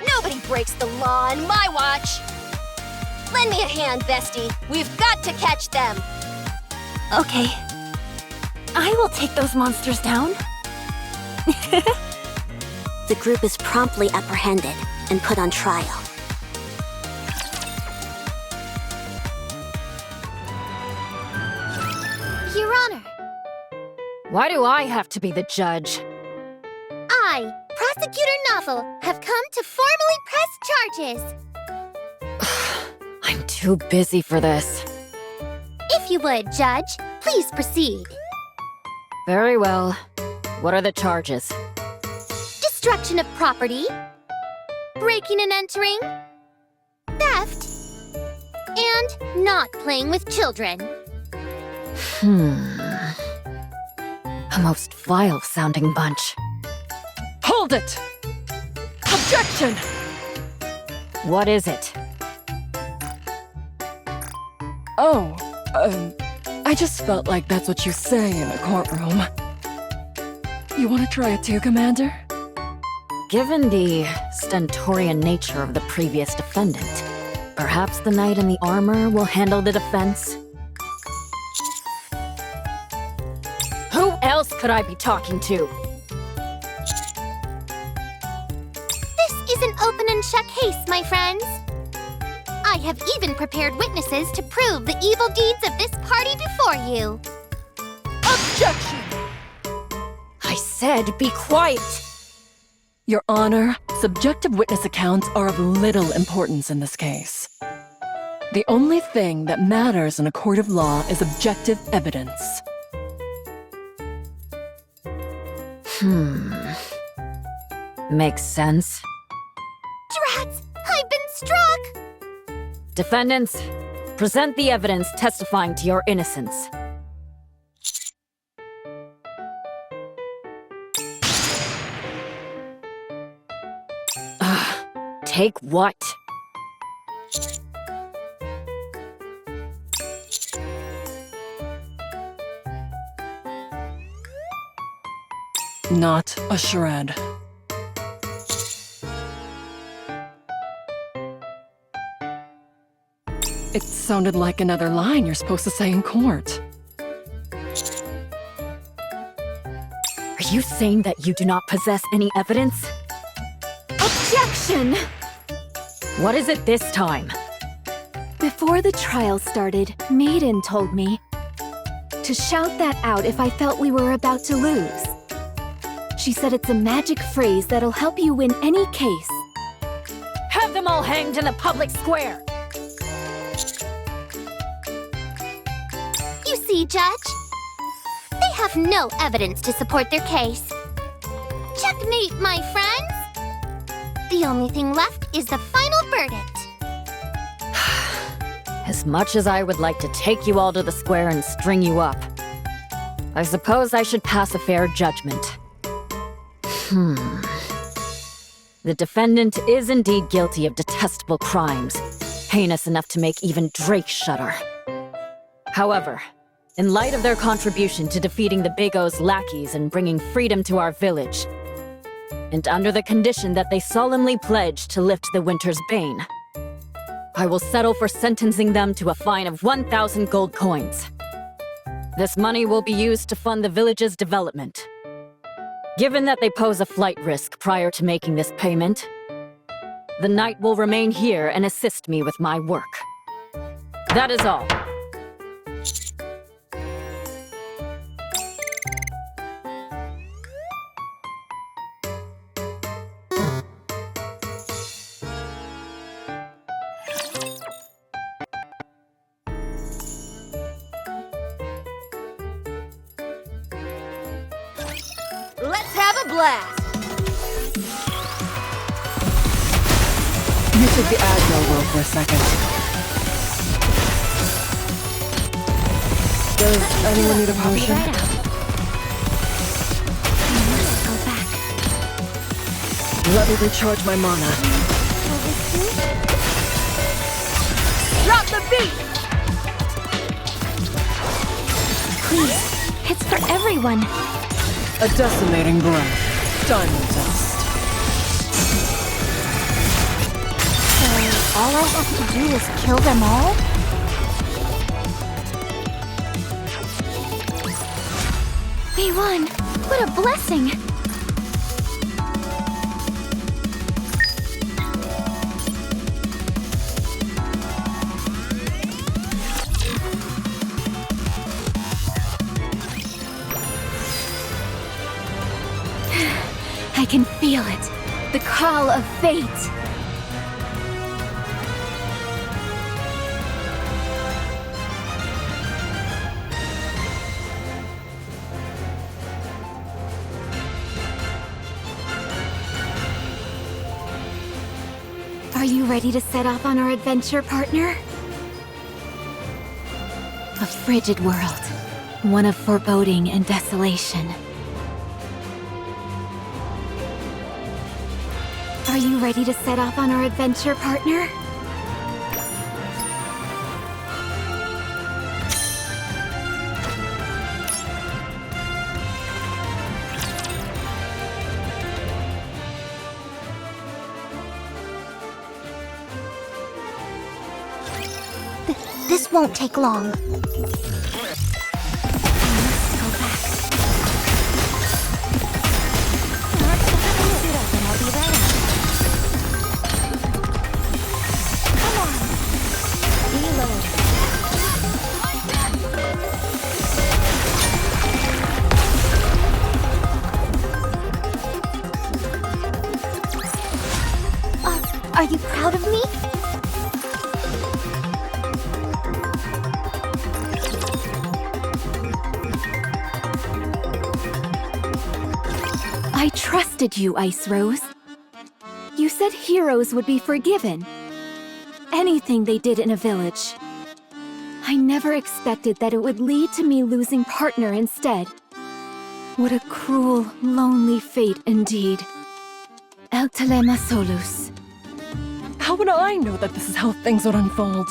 S7: Nobody breaks the law on my watch! Lend me a hand, bestie. We've got to catch them!
S3: Okay. I will take those monsters down.
S2: The group is promptly apprehended and put on trial.
S5: Your Honor,
S10: Why do I have to be the judge?
S5: I, Prosecutor Novel, have come to formally press charges.
S10: I'm too busy for this.
S5: If you would, Judge, please proceed.
S10: Very well. What are the charges?
S5: Destruction of property, breaking and entering, theft, and not playing with children.
S10: A most vile-sounding bunch.
S1: Hold it! Objection!
S10: What is it?
S1: Oh, I just felt like that's what you say in a courtroom. You want to try it too, Commander?
S10: Given the stentorian nature of the previous defendant, perhaps the knight in the armor will handle the defense? Who else could I be talking to?
S5: This is an open and shut case, my friends. I have even prepared witnesses to prove the evil deeds of this party before you.
S1: Objection!
S10: I said be quiet!
S1: Your Honor, subjective witness accounts are of little importance in this case. The only thing that matters in a court of law is objective evidence.
S10: Makes sense.
S5: Drats! I've been struck!
S10: Defendants, present the evidence testifying to your innocence. Take what?
S1: Not a shred. It sounded like another line you're supposed to say in court.
S10: Are you saying that you do not possess any evidence?
S3: Objection!
S10: What is it this time?
S3: Before the trial started, Maiden told me to shout that out if I felt we were about to lose. She said it's a magic phrase that'll help you win any case.
S10: Have them all hanged in the public square!
S5: You see, Judge? They have no evidence to support their case. Checkmate, my friends! The only thing left is the final verdict.
S10: As much as I would like to take you all to the square and string you up, I suppose I should pass a fair judgment. The defendant is indeed guilty of detestable crimes, heinous enough to make even Drake shudder. However, in light of their contribution to defeating the Big O's lackeys and bringing freedom to our village, and under the condition that they solemnly pledge to lift the winter's bane, I will settle for sentencing them to a fine of 1,000 gold coins. This money will be used to fund the village's development. Given that they pose a flight risk prior to making this payment, the knight will remain here and assist me with my work. That is all.
S5: blast!
S1: You took the aggro role for a second. Does anyone need a potion?
S3: Go back.
S1: Let me recharge my mana.
S5: Drop the beat!
S3: Please, it's for everyone.
S1: A decimating breath. Diamond dust.
S4: So, all I have to do is kill them all?
S3: We won. What a blessing. I can feel it. The call of fate. Are you ready to set off on our adventure, partner? A frigid world. One of foreboding and desolation. Are you ready to set off on our adventure, partner?
S4: This won't take long. Are you proud of me?
S3: I trusted you, Ice Rose. You said heroes would be forgiven. Anything they did in a village. I never expected that it would lead to me losing partner instead. What a cruel, lonely fate indeed. El Telema Solus.
S1: How would I know that this is how things would unfold?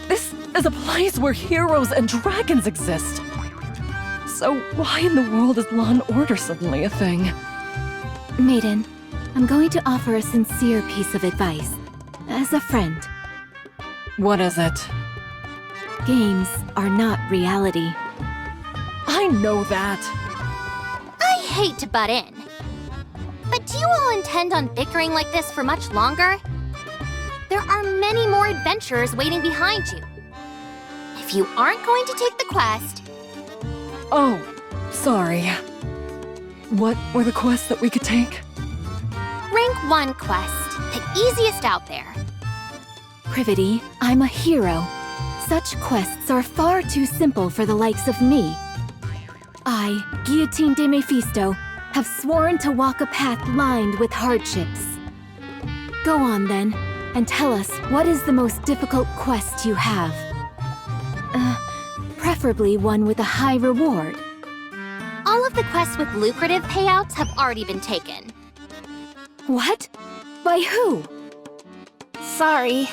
S1: This is a place where heroes and dragons exist. So why in the world is law and order suddenly a thing?
S3: Maiden, I'm going to offer a sincere piece of advice. As a friend.
S1: What is it?
S3: Games are not reality.
S1: I know that.
S5: I hate to butt in. But do you all intend on bickering like this for much longer? There are many more adventurers waiting behind you. If you aren't going to take the quest...
S1: Oh, sorry. What were the quests that we could take?
S5: Rank 1 quest, the easiest out there.
S3: Privity, I'm a hero. Such quests are far too simple for the likes of me. I, Guillotine de Mephisto, have sworn to walk a path lined with hardships. Go on then, and tell us what is the most difficult quest you have. Preferably one with a high reward.
S5: All of the quests with lucrative payouts have already been taken.
S3: What? By who?
S11: Sorry.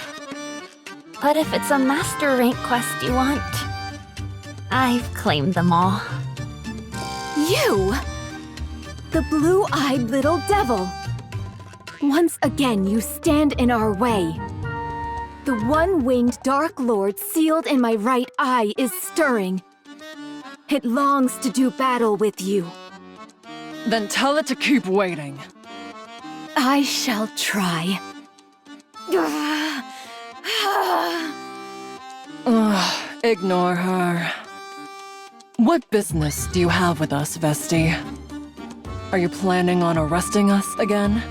S11: But if it's a master rank quest you want, I've claimed them all.
S3: You! The blue-eyed little devil! Once again, you stand in our way. The one-winged Dark Lord sealed in my right eye is stirring. It longs to do battle with you.
S1: Then tell it to keep waiting.
S3: I shall try.
S1: Ugh, ignore her. What business do you have with us, Vesti? Are you planning on arresting us again?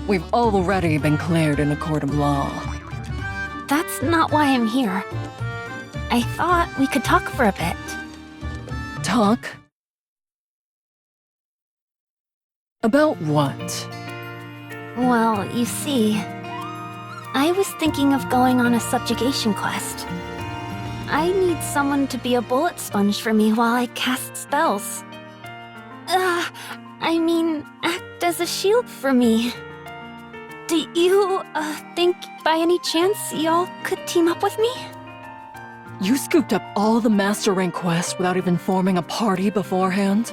S1: We've already been cleared in a court of law.
S11: That's not why I'm here. I thought we could talk for a bit.
S1: Talk? About what?
S11: Well, you see, I was thinking of going on a subjugation quest. I need someone to be a bullet sponge for me while I cast spells. I mean, act as a shield for me. Do you, think by any chance y'all could team up with me?
S1: You scooped up all the Master Rank quests without even forming a party beforehand?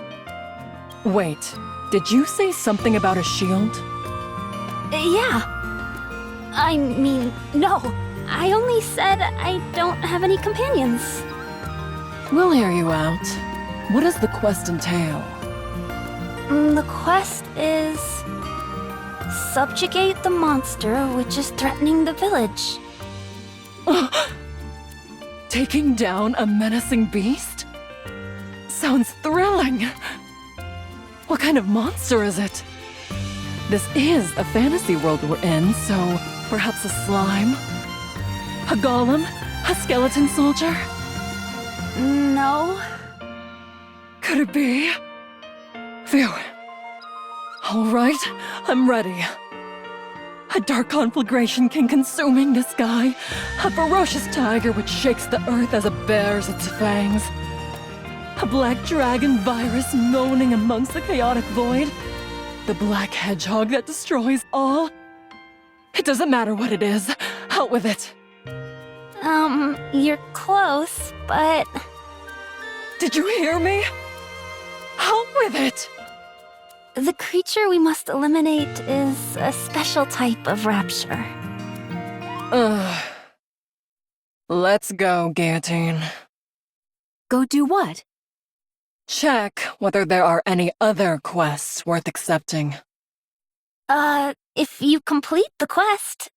S1: Wait, did you say something about a shield?
S11: Yeah. I mean, no. I only said I don't have any companions.
S1: We'll hear you out. What does the quest entail?
S11: The quest is... subjugate the monster which is threatening the village.
S1: Taking down a menacing beast? Sounds thrilling! What kind of monster is it? This is a fantasy world we're in, so perhaps a slime? A golem? A skeleton soldier?
S11: No.
S1: Could it be? Phew. Alright, I'm ready. A dark conflagration king consuming the sky. A ferocious tiger which shakes the earth as it bares its fangs. A black dragon virus moaning amongst the chaotic void. The black hedgehog that destroys all. It doesn't matter what it is. Out with it.
S11: You're close, but...
S1: Did you hear me? Out with it!
S11: The creature we must eliminate is a special type of rapture.
S1: Let's go, Guillotine.
S10: Go do what?
S1: Check whether there are any other quests worth accepting.
S11: If you complete the quest,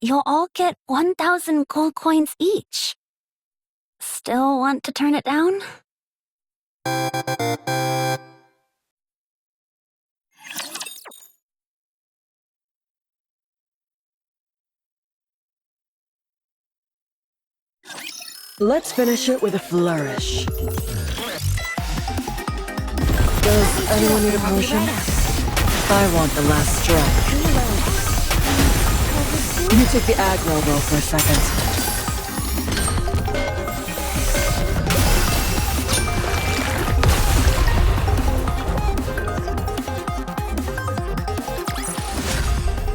S11: you'll all get 1,000 gold coins each. Still want to turn it down?
S1: Let's finish it with a flourish. Does anyone need a potion? I want the last strike. You take the aggro roll for a second.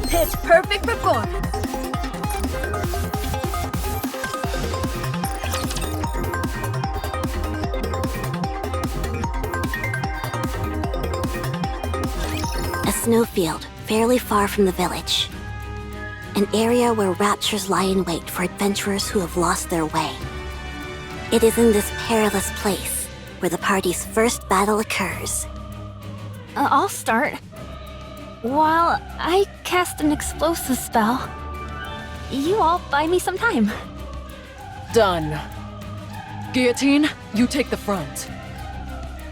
S10: Pitch perfect performance.
S2: A snowfield, fairly far from the village. An area where raptures lie in wait for adventurers who have lost their way. It is in this perilous place where the party's first battle occurs.
S11: I'll start. While I cast an explosive spell, you all buy me some time.
S1: Done. Guillotine, you take the front.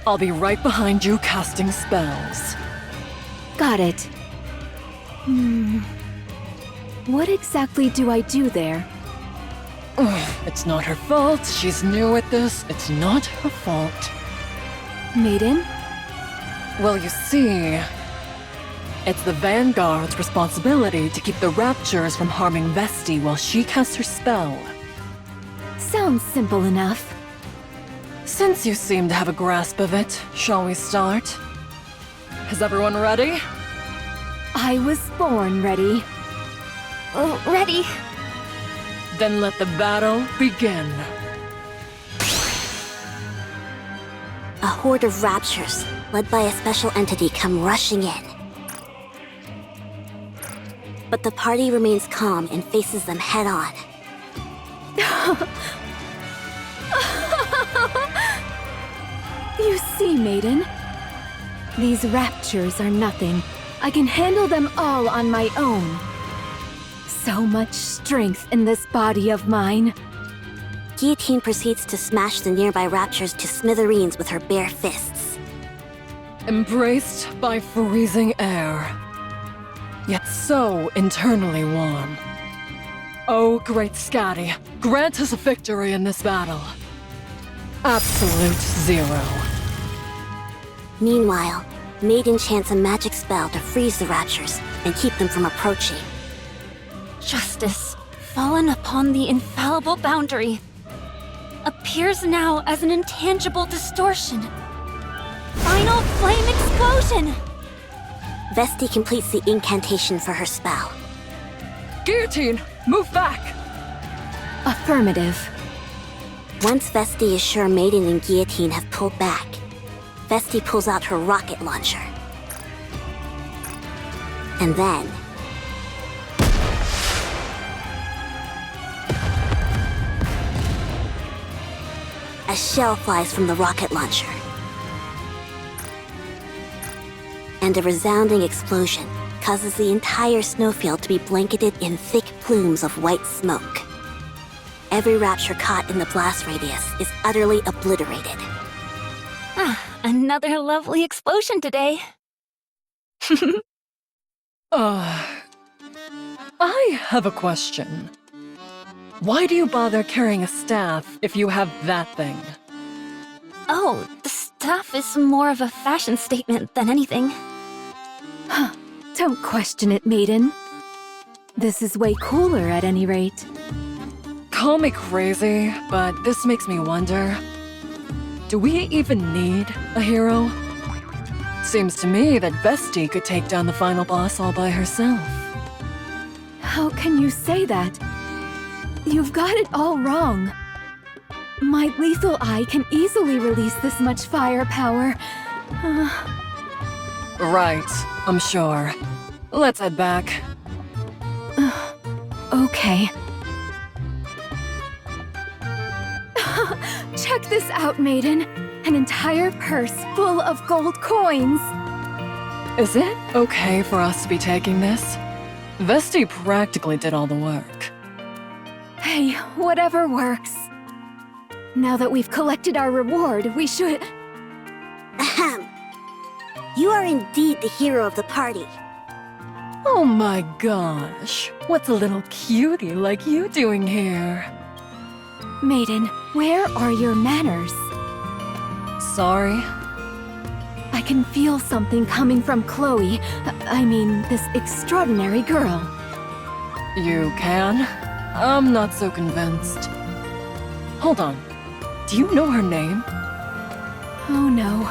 S1: I'll be right behind you casting spells.
S10: Got it. What exactly do I do there?
S1: It's not her fault. She's new at this. It's not her fault.
S10: Maiden?
S1: Well, you see, it's the Vanguard's responsibility to keep the Raptures from harming Vesti while she casts her spell.
S10: Sounds simple enough.
S1: Since you seem to have a grasp of it, shall we start? Is everyone ready?
S10: I was born ready.
S11: Ready?
S1: Then let the battle begin.
S2: A horde of raptures, led by a special entity, come rushing in. But the party remains calm and faces them head-on.
S10: You see, Maiden? These raptures are nothing. I can handle them all on my own. So much strength in this body of mine.
S2: Guillotine proceeds to smash the nearby raptures to smithereens with her bare fists.
S1: Embraced by freezing air, yet so internally warm. Oh, great Scatty, grant us a victory in this battle. Absolute zero.
S2: Meanwhile, Maiden chants a magic spell to freeze the Raptures and keep them from approaching.
S11: Justice, fallen upon the infallible boundary, appears now as an intangible distortion. Final flame explosion!
S2: Vesti completes the incantation for her spell.
S1: Guillotine, move back!
S3: Affirmative.
S2: Once Vesti is sure Maiden and Guillotine have pulled back, Vesti pulls out her rocket launcher. And then... a shell flies from the rocket launcher. And a resounding explosion causes the entire snowfield to be blanketed in thick plumes of white smoke. Every Rapture caught in the blast radius is utterly obliterated.
S11: Another lovely explosion today.
S1: I have a question. Why do you bother carrying a staff if you have that thing?
S11: Oh, the staff is more of a fashion statement than anything.
S3: Don't question it, Maiden. This is way cooler at any rate.
S1: Call me crazy, but this makes me wonder. Do we even need a hero? Seems to me that Vesti could take down the final boss all by herself.
S3: How can you say that? You've got it all wrong. My lethal eye can easily release this much firepower.
S1: Right, I'm sure. Let's head back.
S3: Okay. Check this out, Maiden. An entire purse full of gold coins.
S1: Is it okay for us to be taking this? Vesti practically did all the work.
S3: Hey, whatever works. Now that we've collected our reward, we should...
S2: Ahem. You are indeed the hero of the party.
S1: Oh my gosh, what's a little cutie like you doing here?
S3: Maiden, where are your manners?
S1: Sorry?
S3: I can feel something coming from Chloe. I mean, this extraordinary girl.
S1: You can? I'm not so convinced. Hold on. Do you know her name?
S3: Oh no.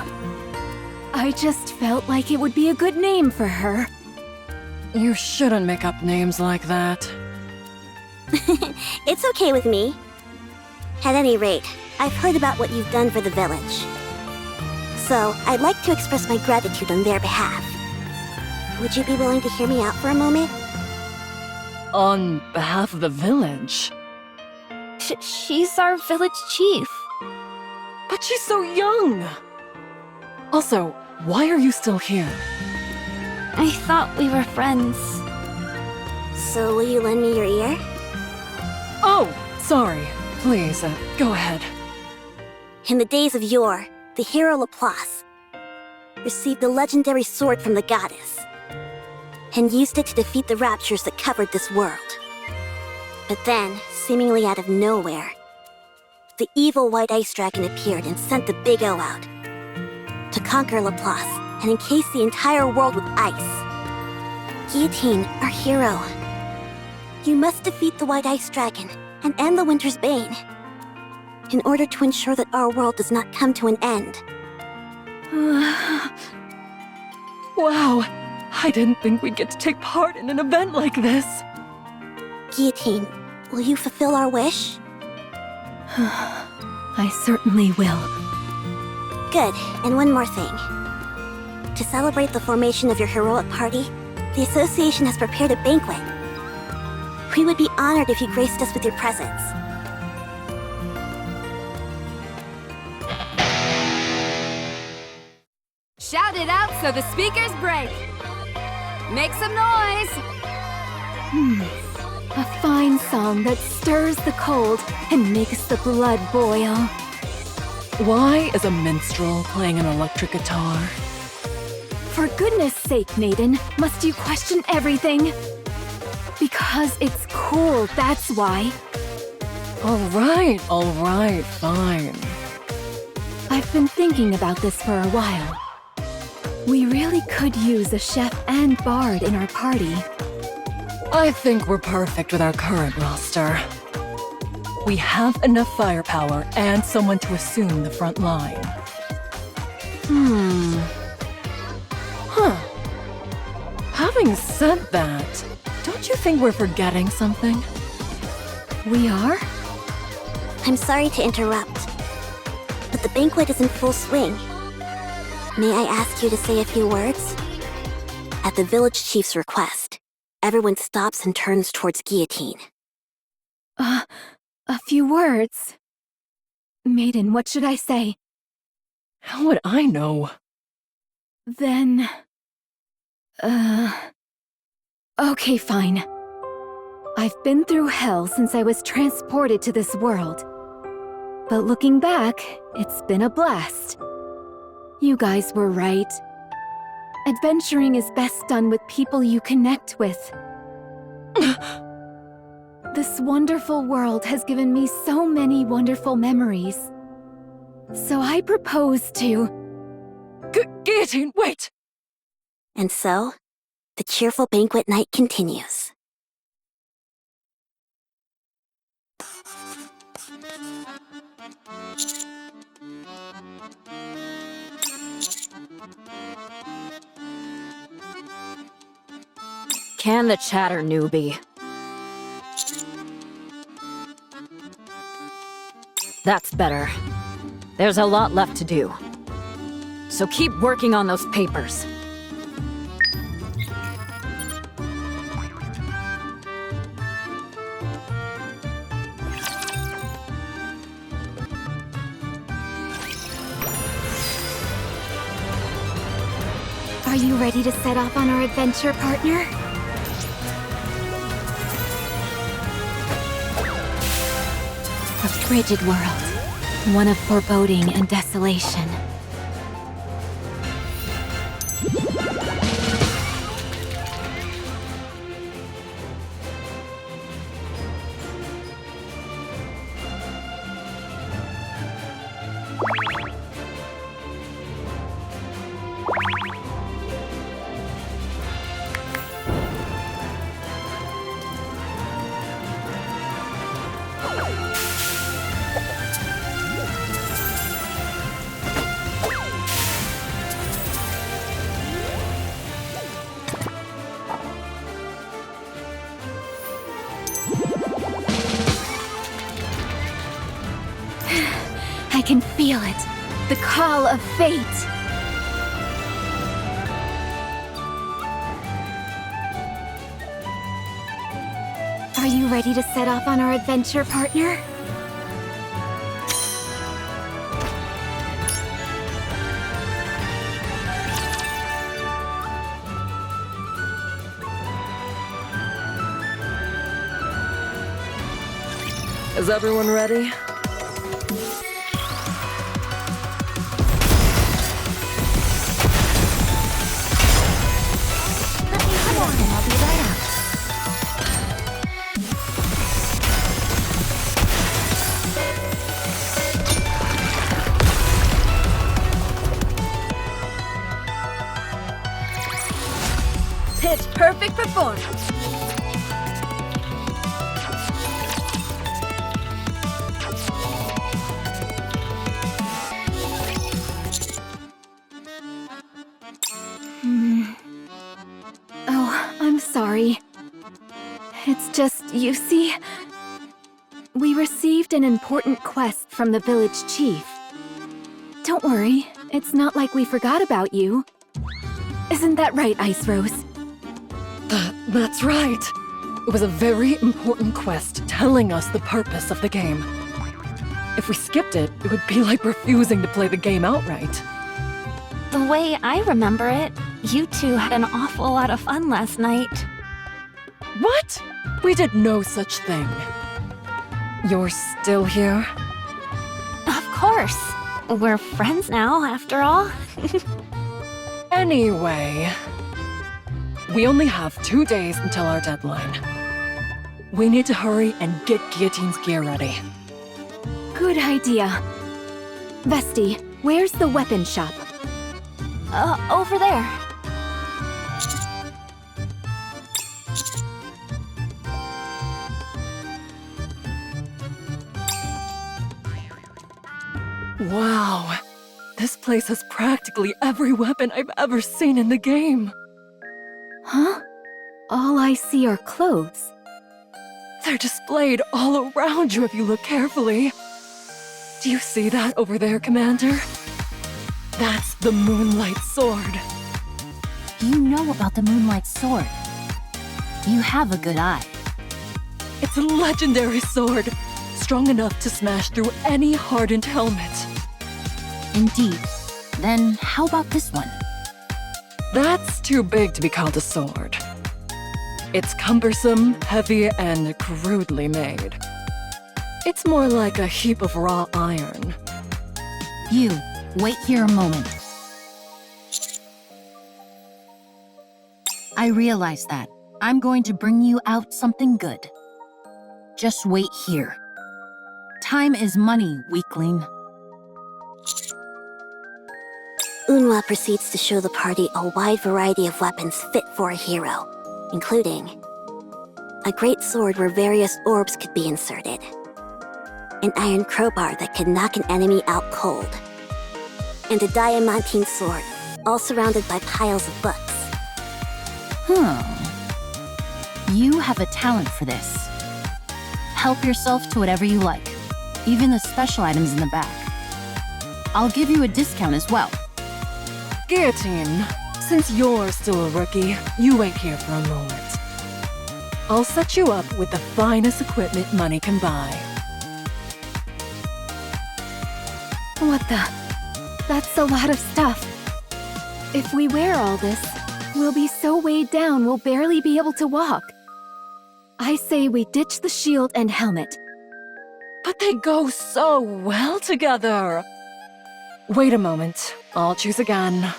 S3: I just felt like it would be a good name for her.
S1: You shouldn't make up names like that.
S2: It's okay with me. At any rate, I've heard about what you've done for the village. So, I'd like to express my gratitude on their behalf. Would you be willing to hear me out for a moment?
S1: On behalf of the village?
S11: She's our village chief.
S1: But she's so young! Also, why are you still here?
S11: I thought we were friends.
S2: So will you lend me your ear?
S1: Oh, sorry. Please, go ahead.
S2: In the days of yore, the hero Laplace received the legendary sword from the goddess and used it to defeat the raptures that covered this world. But then, seemingly out of nowhere, the evil white ice dragon appeared and sent the Big O out to conquer Laplace and encase the entire world with ice. Guillotine, our hero, you must defeat the white ice dragon and end the winter's bane in order to ensure that our world does not come to an end.
S1: Wow, I didn't think we'd get to take part in an event like this.
S2: Guillotine, will you fulfill our wish?
S3: I certainly will.
S2: Good, and one more thing. To celebrate the formation of your heroic party, the association has prepared a banquet. We would be honored if you graced us with your presence.
S12: Shout it out so the speakers break. Make some noise.
S3: A fine song that stirs the cold and makes the blood boil.
S1: Why is a minstrel playing an electric guitar?
S3: For goodness sake, Maiden, must you question everything? Because it's cool, that's why.
S1: All right, fine.
S3: I've been thinking about this for a while. We really could use a chef and bard in our party.
S1: I think we're perfect with our current roster. We have enough firepower and someone to assume the front line. Huh. Having said that, don't you think we're forgetting something?
S3: We are?
S2: I'm sorry to interrupt, but the banquet is in full swing. May I ask you to say a few words? At the village chief's request, everyone stops and turns towards Guillotine.
S3: A few words. Maiden, what should I say?
S1: How would I know?
S3: Then... Okay, fine. I've been through hell since I was transported to this world. But looking back, it's been a blast. You guys were right. Adventuring is best done with people you connect with. This wonderful world has given me so many wonderful memories. So I propose to...
S1: Guillotine, wait!
S2: And so, the cheerful banquet night continues.
S10: Can the chatter, newbie. That's better. There's a lot left to do. So keep working on those papers.
S3: Are you ready to set off on our adventure, partner? A frigid world. One of foreboding and desolation. I can feel it. The call of fate. Are you ready to set off on our adventure, partner?
S1: Is everyone ready?
S12: Pitch perfect performance.
S3: Oh, I'm sorry. It's just, you see... We received an important quest from the village chief. Don't worry, it's not like we forgot about you. Isn't that right, Ice Rose?
S1: That's right. It was a very important quest telling us the purpose of the game. If we skipped it, it would be like refusing to play the game outright.
S11: The way I remember it, you two had an awful lot of fun last night.
S1: What? We did no such thing. You're still here?
S11: Of course. We're friends now, after all.
S1: Anyway, we only have 2 days until our deadline. We need to hurry and get Guillotine's gear ready.
S3: Good idea. Vesti, where's the weapon shop?
S11: over there.
S1: Wow. This place has practically every weapon I've ever seen in the game.
S3: Huh? All I see are clothes.
S1: They're displayed all around you if you look carefully. Do you see that over there, Commander? That's the Moonlight Sword.
S13: You know about the Moonlight Sword. You have a good eye.
S1: It's a legendary sword, strong enough to smash through any hardened helmet.
S13: Indeed. Then how about this one?
S1: That's too big to be called a sword. It's cumbersome, heavy, and crudely made. It's more like a heap of raw iron.
S13: You, wait here a moment. I realize that. I'm going to bring you out something good. Just wait here. Time is money, weakling.
S2: Unhwa proceeds to show the party a wide variety of weapons fit for a hero, including a great sword where various orbs could be inserted, an iron crowbar that could knock an enemy out cold, and a diamantine sword, all surrounded by piles of books.
S13: You have a talent for this. Help yourself to whatever you like, even the special items in the back. I'll give you a discount as well.
S1: Guillotine, since you're still a rookie, you wait here for a moment. I'll set you up with the finest equipment money can buy.
S3: What the? That's a lot of stuff. If we wear all this, we'll be so weighed down we'll barely be able to walk. I say we ditch the shield and helmet.
S1: But they go so well together. Wait a moment, I'll choose again.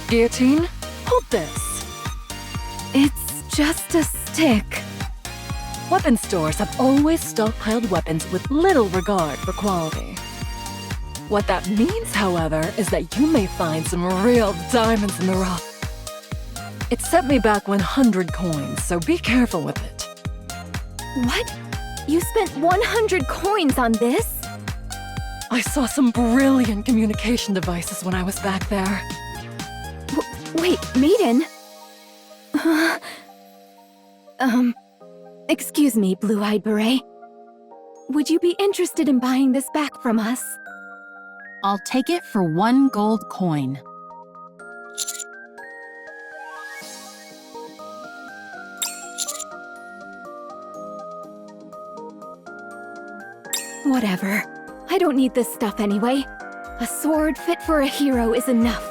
S1: Guillotine, hold this.
S3: It's just a stick.
S1: Weapon stores have always stockpiled weapons with little regard for quality. What that means, however, is that you may find some real diamonds in the rough. It set me back 100 coins, so be careful with it.
S3: What? You spent 100 coins on this?
S1: I saw some brilliant communication devices when I was back there.
S3: Wait, Maiden? Excuse me, Blue-Eyed Beret. Would you be interested in buying this back from us?
S13: I'll take it for 1 gold coin.
S3: Whatever. I don't need this stuff anyway. A sword fit for a hero is enough.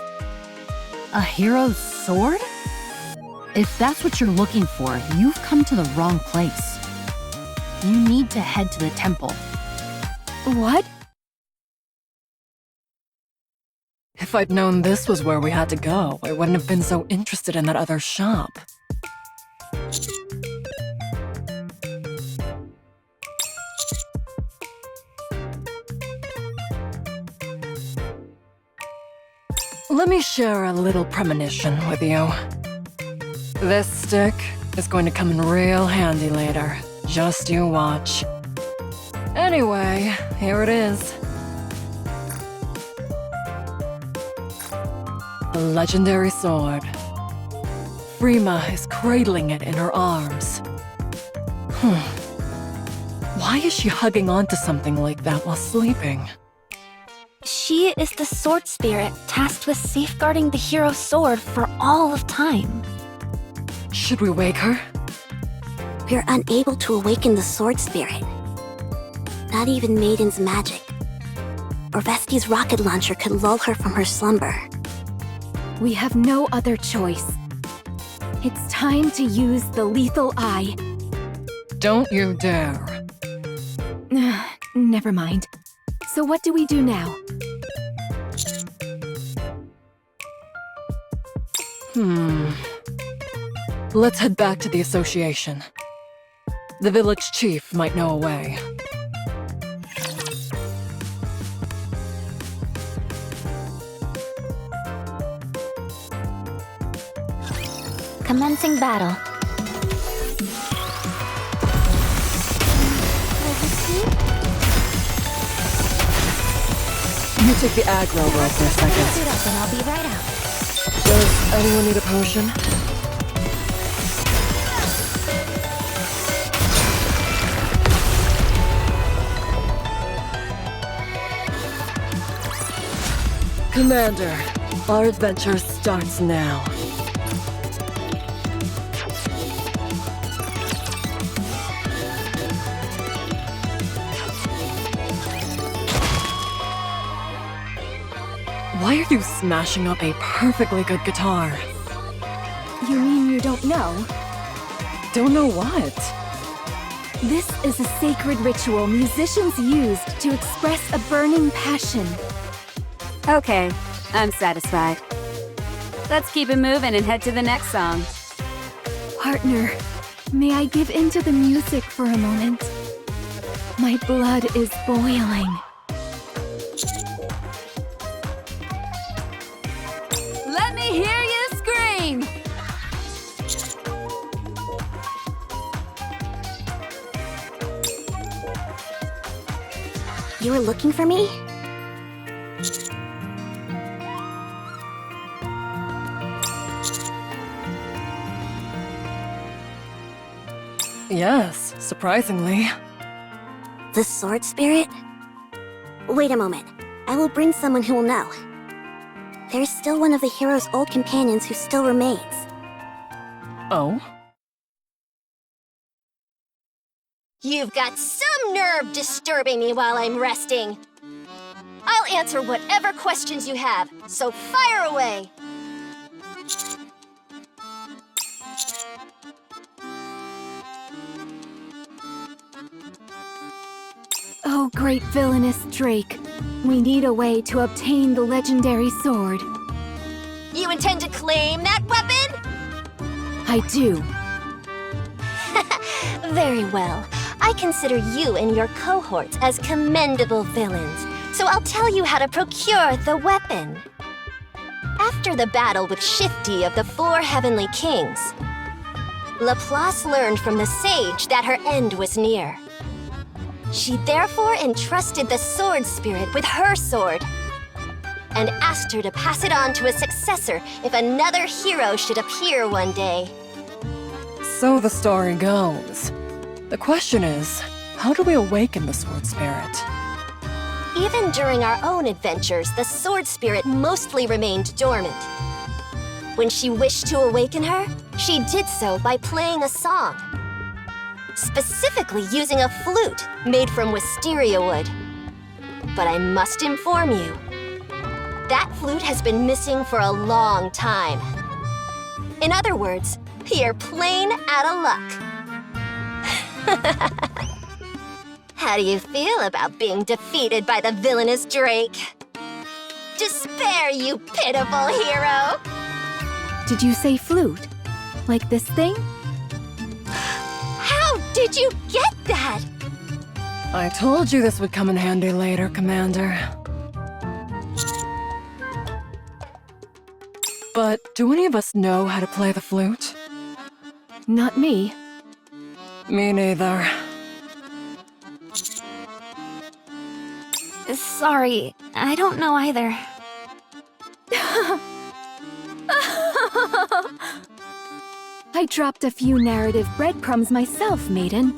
S13: A hero's sword? If that's what you're looking for, you've come to the wrong place. You need to head to the temple.
S3: What?
S1: If I'd known this was where we had to go, I wouldn't have been so interested in that other shop. Let me share a little premonition with you. This stick is going to come in real handy later. Just you watch. Anyway, here it is. The legendary sword. Frima is cradling it in her arms. Why is she hugging onto something like that while sleeping?
S11: She is the sword spirit tasked with safeguarding the hero's sword for all of time.
S1: Should we wake her?
S2: We're unable to awaken the sword spirit. Not even Maiden's magic. Or Vesti's rocket launcher could lull her from her slumber.
S3: We have no other choice. It's time to use the lethal eye.
S1: Don't you dare.
S3: Never mind. So what do we do now?
S1: Let's head back to the association. The village chief might know a way.
S11: Commencing battle.
S1: You take the aggro role for a second.
S11: Suit up and I'll be right out.
S1: Does anyone need a potion? Commander, our adventure starts now. Why are you smashing up a perfectly good guitar?
S3: You mean you don't know?
S1: Don't know what?
S3: This is a sacred ritual musicians used to express a burning passion.
S12: Okay, I'm satisfied. Let's keep it moving and head to the next song.
S3: Partner, may I give in to the music for a moment? My blood is boiling.
S12: Let me hear you scream!
S2: You were looking for me?
S1: Yes, surprisingly.
S2: The sword spirit? Wait a moment. I will bring someone who will know. There's still one of the hero's old companions who still remains.
S1: Oh?
S7: You've got some nerve disturbing me while I'm resting. I'll answer whatever questions you have, so fire away!
S3: Oh, great villainous Drake. We need a way to obtain the legendary sword.
S7: You intend to claim that weapon?
S3: I do.
S7: Very well. I consider you and your cohorts as commendable villains, so I'll tell you how to procure the weapon. After the battle with Shifty of the Four Heavenly Kings, Laplace learned from the sage that her end was near. She therefore entrusted the sword spirit with her sword and asked her to pass it on to a successor if another hero should appear one day.
S1: So the story goes. The question is, how do we awaken the sword spirit?
S7: Even during our own adventures, the sword spirit mostly remained dormant. When she wished to awaken her, she did so by playing a song. Specifically using a flute made from wisteria wood. But I must inform you, that flute has been missing for a long time. In other words, you're plain out of luck. How do you feel about being defeated by the villainous Drake? Despair, you pitiful hero!
S3: Did you say flute? Like this thing?
S7: How did you get that?
S1: I told you this would come in handy later, Commander. But do any of us know how to play the flute?
S3: Not me.
S1: Me neither.
S11: Sorry, I don't know either.
S3: I dropped a few narrative breadcrumbs myself, maiden.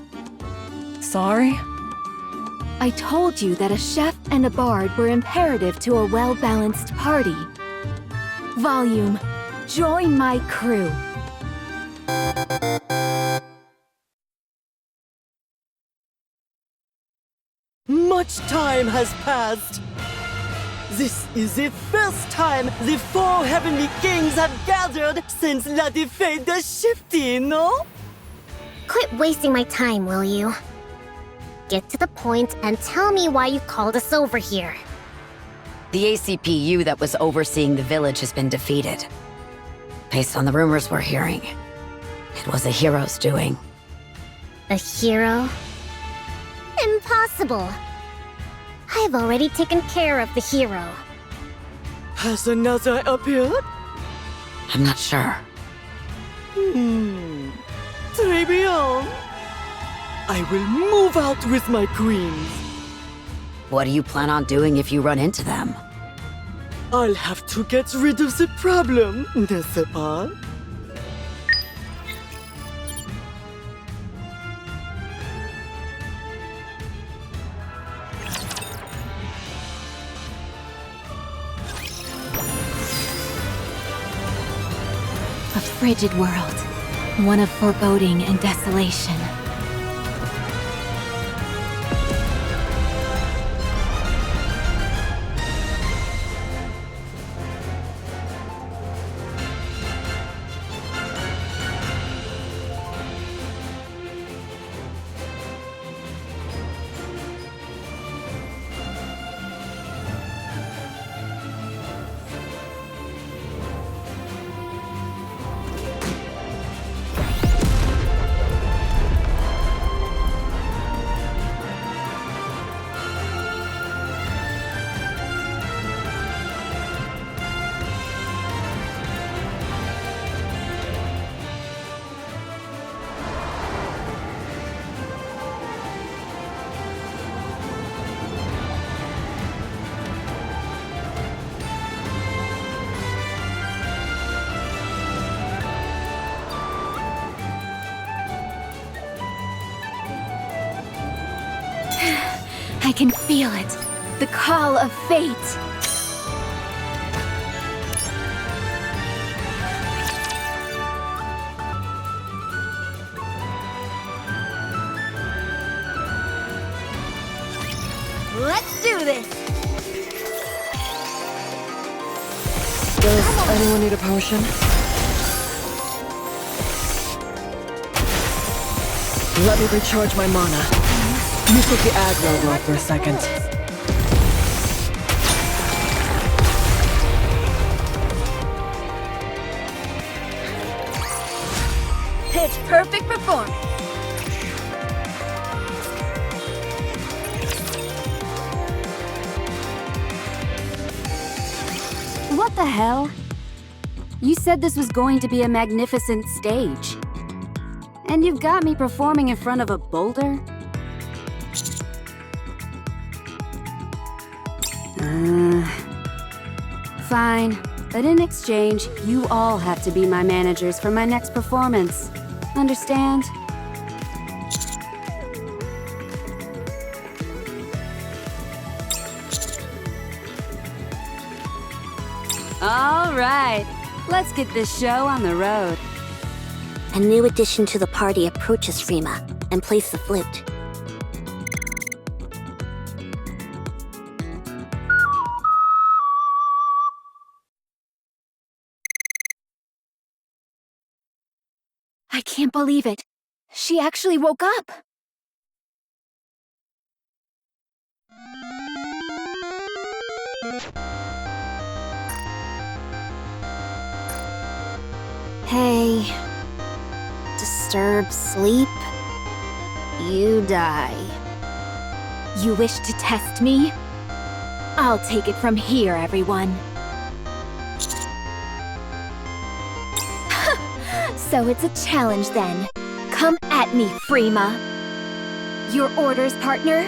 S1: Sorry?
S3: I told you that a chef and a bard were imperative to a well-balanced party. Volume, join my crew.
S14: Much time has passed. This is the first time the Four Heavenly Kings have gathered since La Defeat de Shifty, no?
S4: Quit wasting my time, will you? Get to the point and tell me why you called us over here.
S9: The ACPU that was overseeing the village has been defeated. Based on the rumors we're hearing, it was a hero's doing.
S4: A hero? Impossible! I've already taken care of the hero.
S14: Has another appeared?
S9: I'm not sure.
S14: Très bien. I will move out with my queens.
S9: What do you plan on doing if you run into them?
S14: I'll have to get rid of the problem, n'est-ce pas?
S3: A frigid world, one of foreboding and desolation. I can feel it. The call of fate.
S4: Let's do this!
S1: Does anyone need a potion? Let me recharge my mana. You take the aggro role for a second.
S4: Pitch perfect performance!
S12: What the hell? You said this was going to be a magnificent stage. And you've got me performing in front of a boulder? Fine, but in exchange, you all have to be my managers for my next performance. Understand? All right, let's get this show on the road.
S2: A new addition to the party approaches Frima and plays the flute.
S3: I can't believe it. She actually woke up.
S11: Hey, disturb sleep? You die.
S3: You wish to test me? I'll take it from here, everyone. So it's a challenge then. Come at me, Frima. Your orders, partner?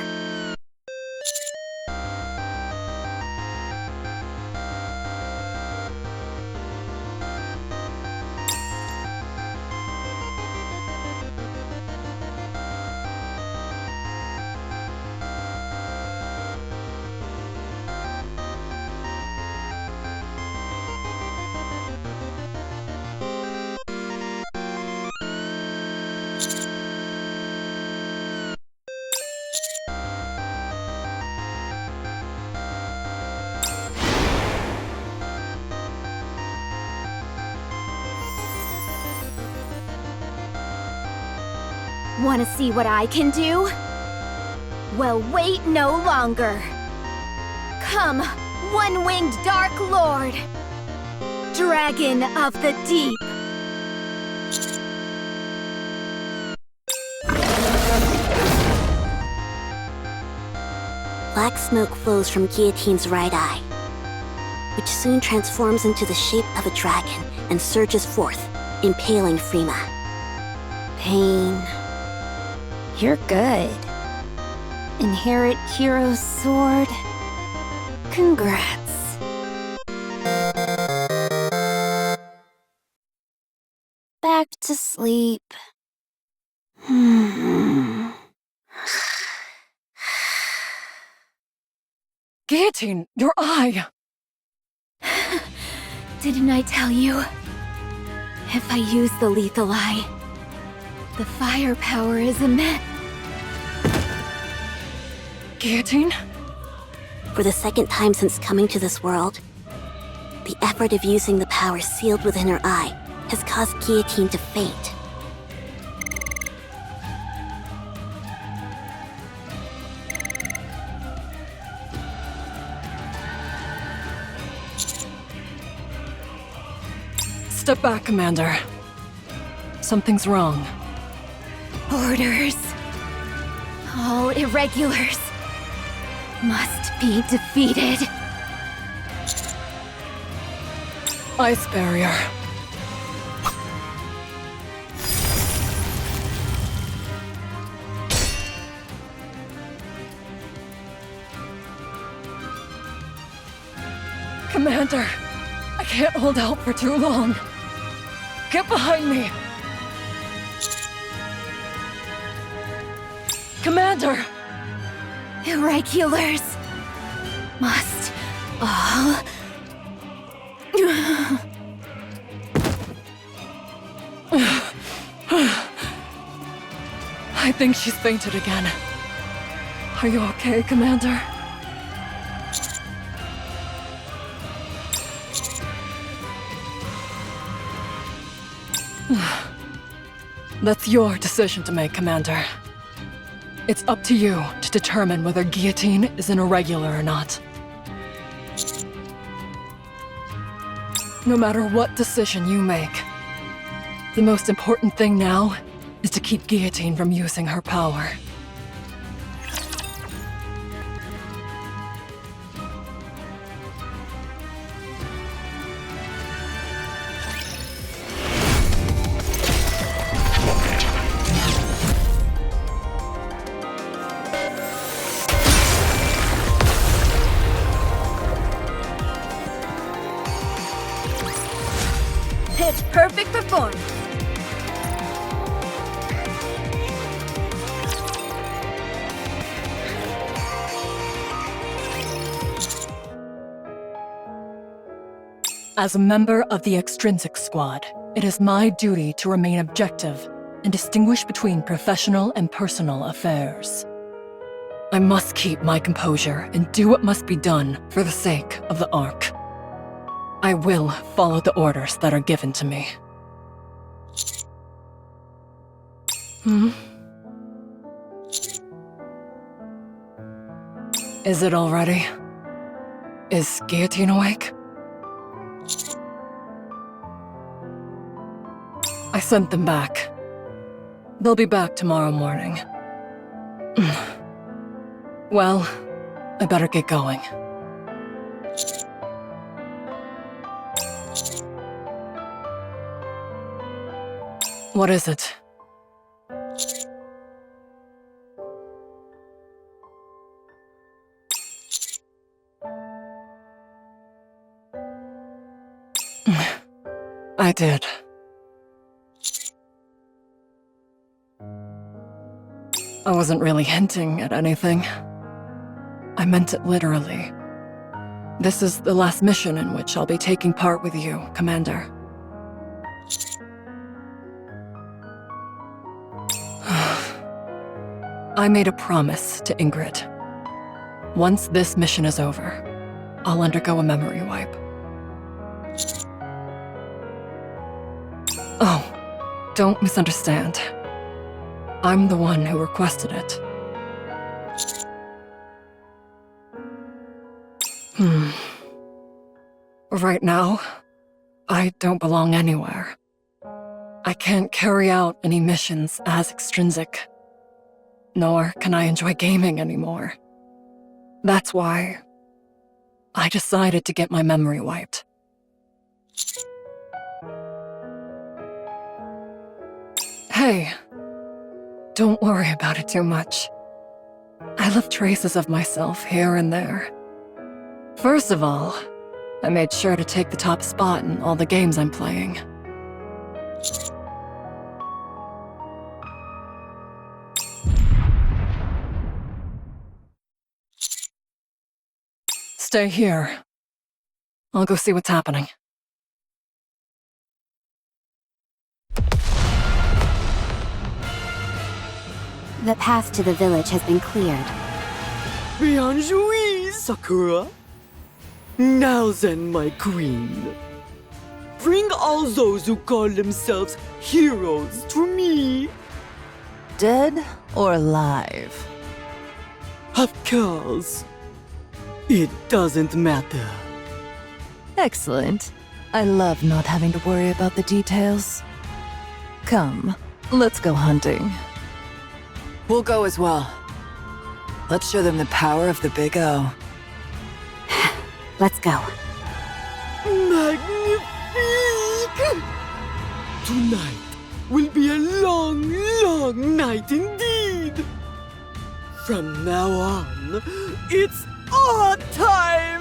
S3: Want to see what I can do? Well, wait no longer. Come, one-winged Dark Lord, Dragon of the Deep.
S2: Black smoke flows from Guillotine's right eye, which soon transforms into the shape of a dragon and surges forth, impaling Frima.
S3: Pain. You're good. Inherit hero's sword. Congrats. Back to sleep.
S1: Guillotine, your eye!
S3: Didn't I tell you? If I use the lethal eye, the firepower is immense.
S1: Guillotine?
S2: For the second time since coming to this world, the effort of using the power sealed within her eye has caused Guillotine to faint.
S1: Step back, Commander. Something's wrong.
S3: Orders. All irregulars must be defeated.
S1: Ice barrier. Commander, I can't hold out for too long. Get behind me! Commander!
S3: Irregulars must all...
S1: I think she's fainted again. Are you okay, Commander? That's your decision to make, Commander. It's up to you to determine whether Guillotine is an irregular or not. No matter what decision you make, the most important thing now is to keep Guillotine from using her power.
S12: Pitch perfect performance.
S1: As a member of the Extrinsic Squad, it is my duty to remain objective and distinguish between professional and personal affairs. I must keep my composure and do what must be done for the sake of the Ark. I will follow the orders that are given to me. Is it all ready? Is Guillotine awake? I sent them back. They'll be back tomorrow morning. Well, I better get going. What is it? I did. I wasn't really hinting at anything. I meant it literally. This is the last mission in which I'll be taking part with you, Commander. I made a promise to Ingrid. Once this mission is over, I'll undergo a memory wipe. Oh, don't misunderstand. I'm the one who requested it. Right now, I don't belong anywhere. I can't carry out any missions as extrinsic. Nor can I enjoy gaming anymore. That's why I decided to get my memory wiped. Hey, don't worry about it too much. I left traces of myself here and there. First of all, I made sure to take the top spot in all the games I'm playing. Stay here. I'll go see what's happening.
S12: The path to the village has been cleared.
S14: Bien joué, Sakura. Now then, my queen. Bring all those who call themselves heroes to me.
S15: Dead or alive?
S14: Of course. It doesn't matter.
S15: Excellent. I love not having to worry about the details. Come, let's go hunting.
S16: We'll go as well. Let's show them the power of the Big O.
S12: Let's go.
S14: Magnifique! Tonight will be a long, long night indeed. From now on, it's our time!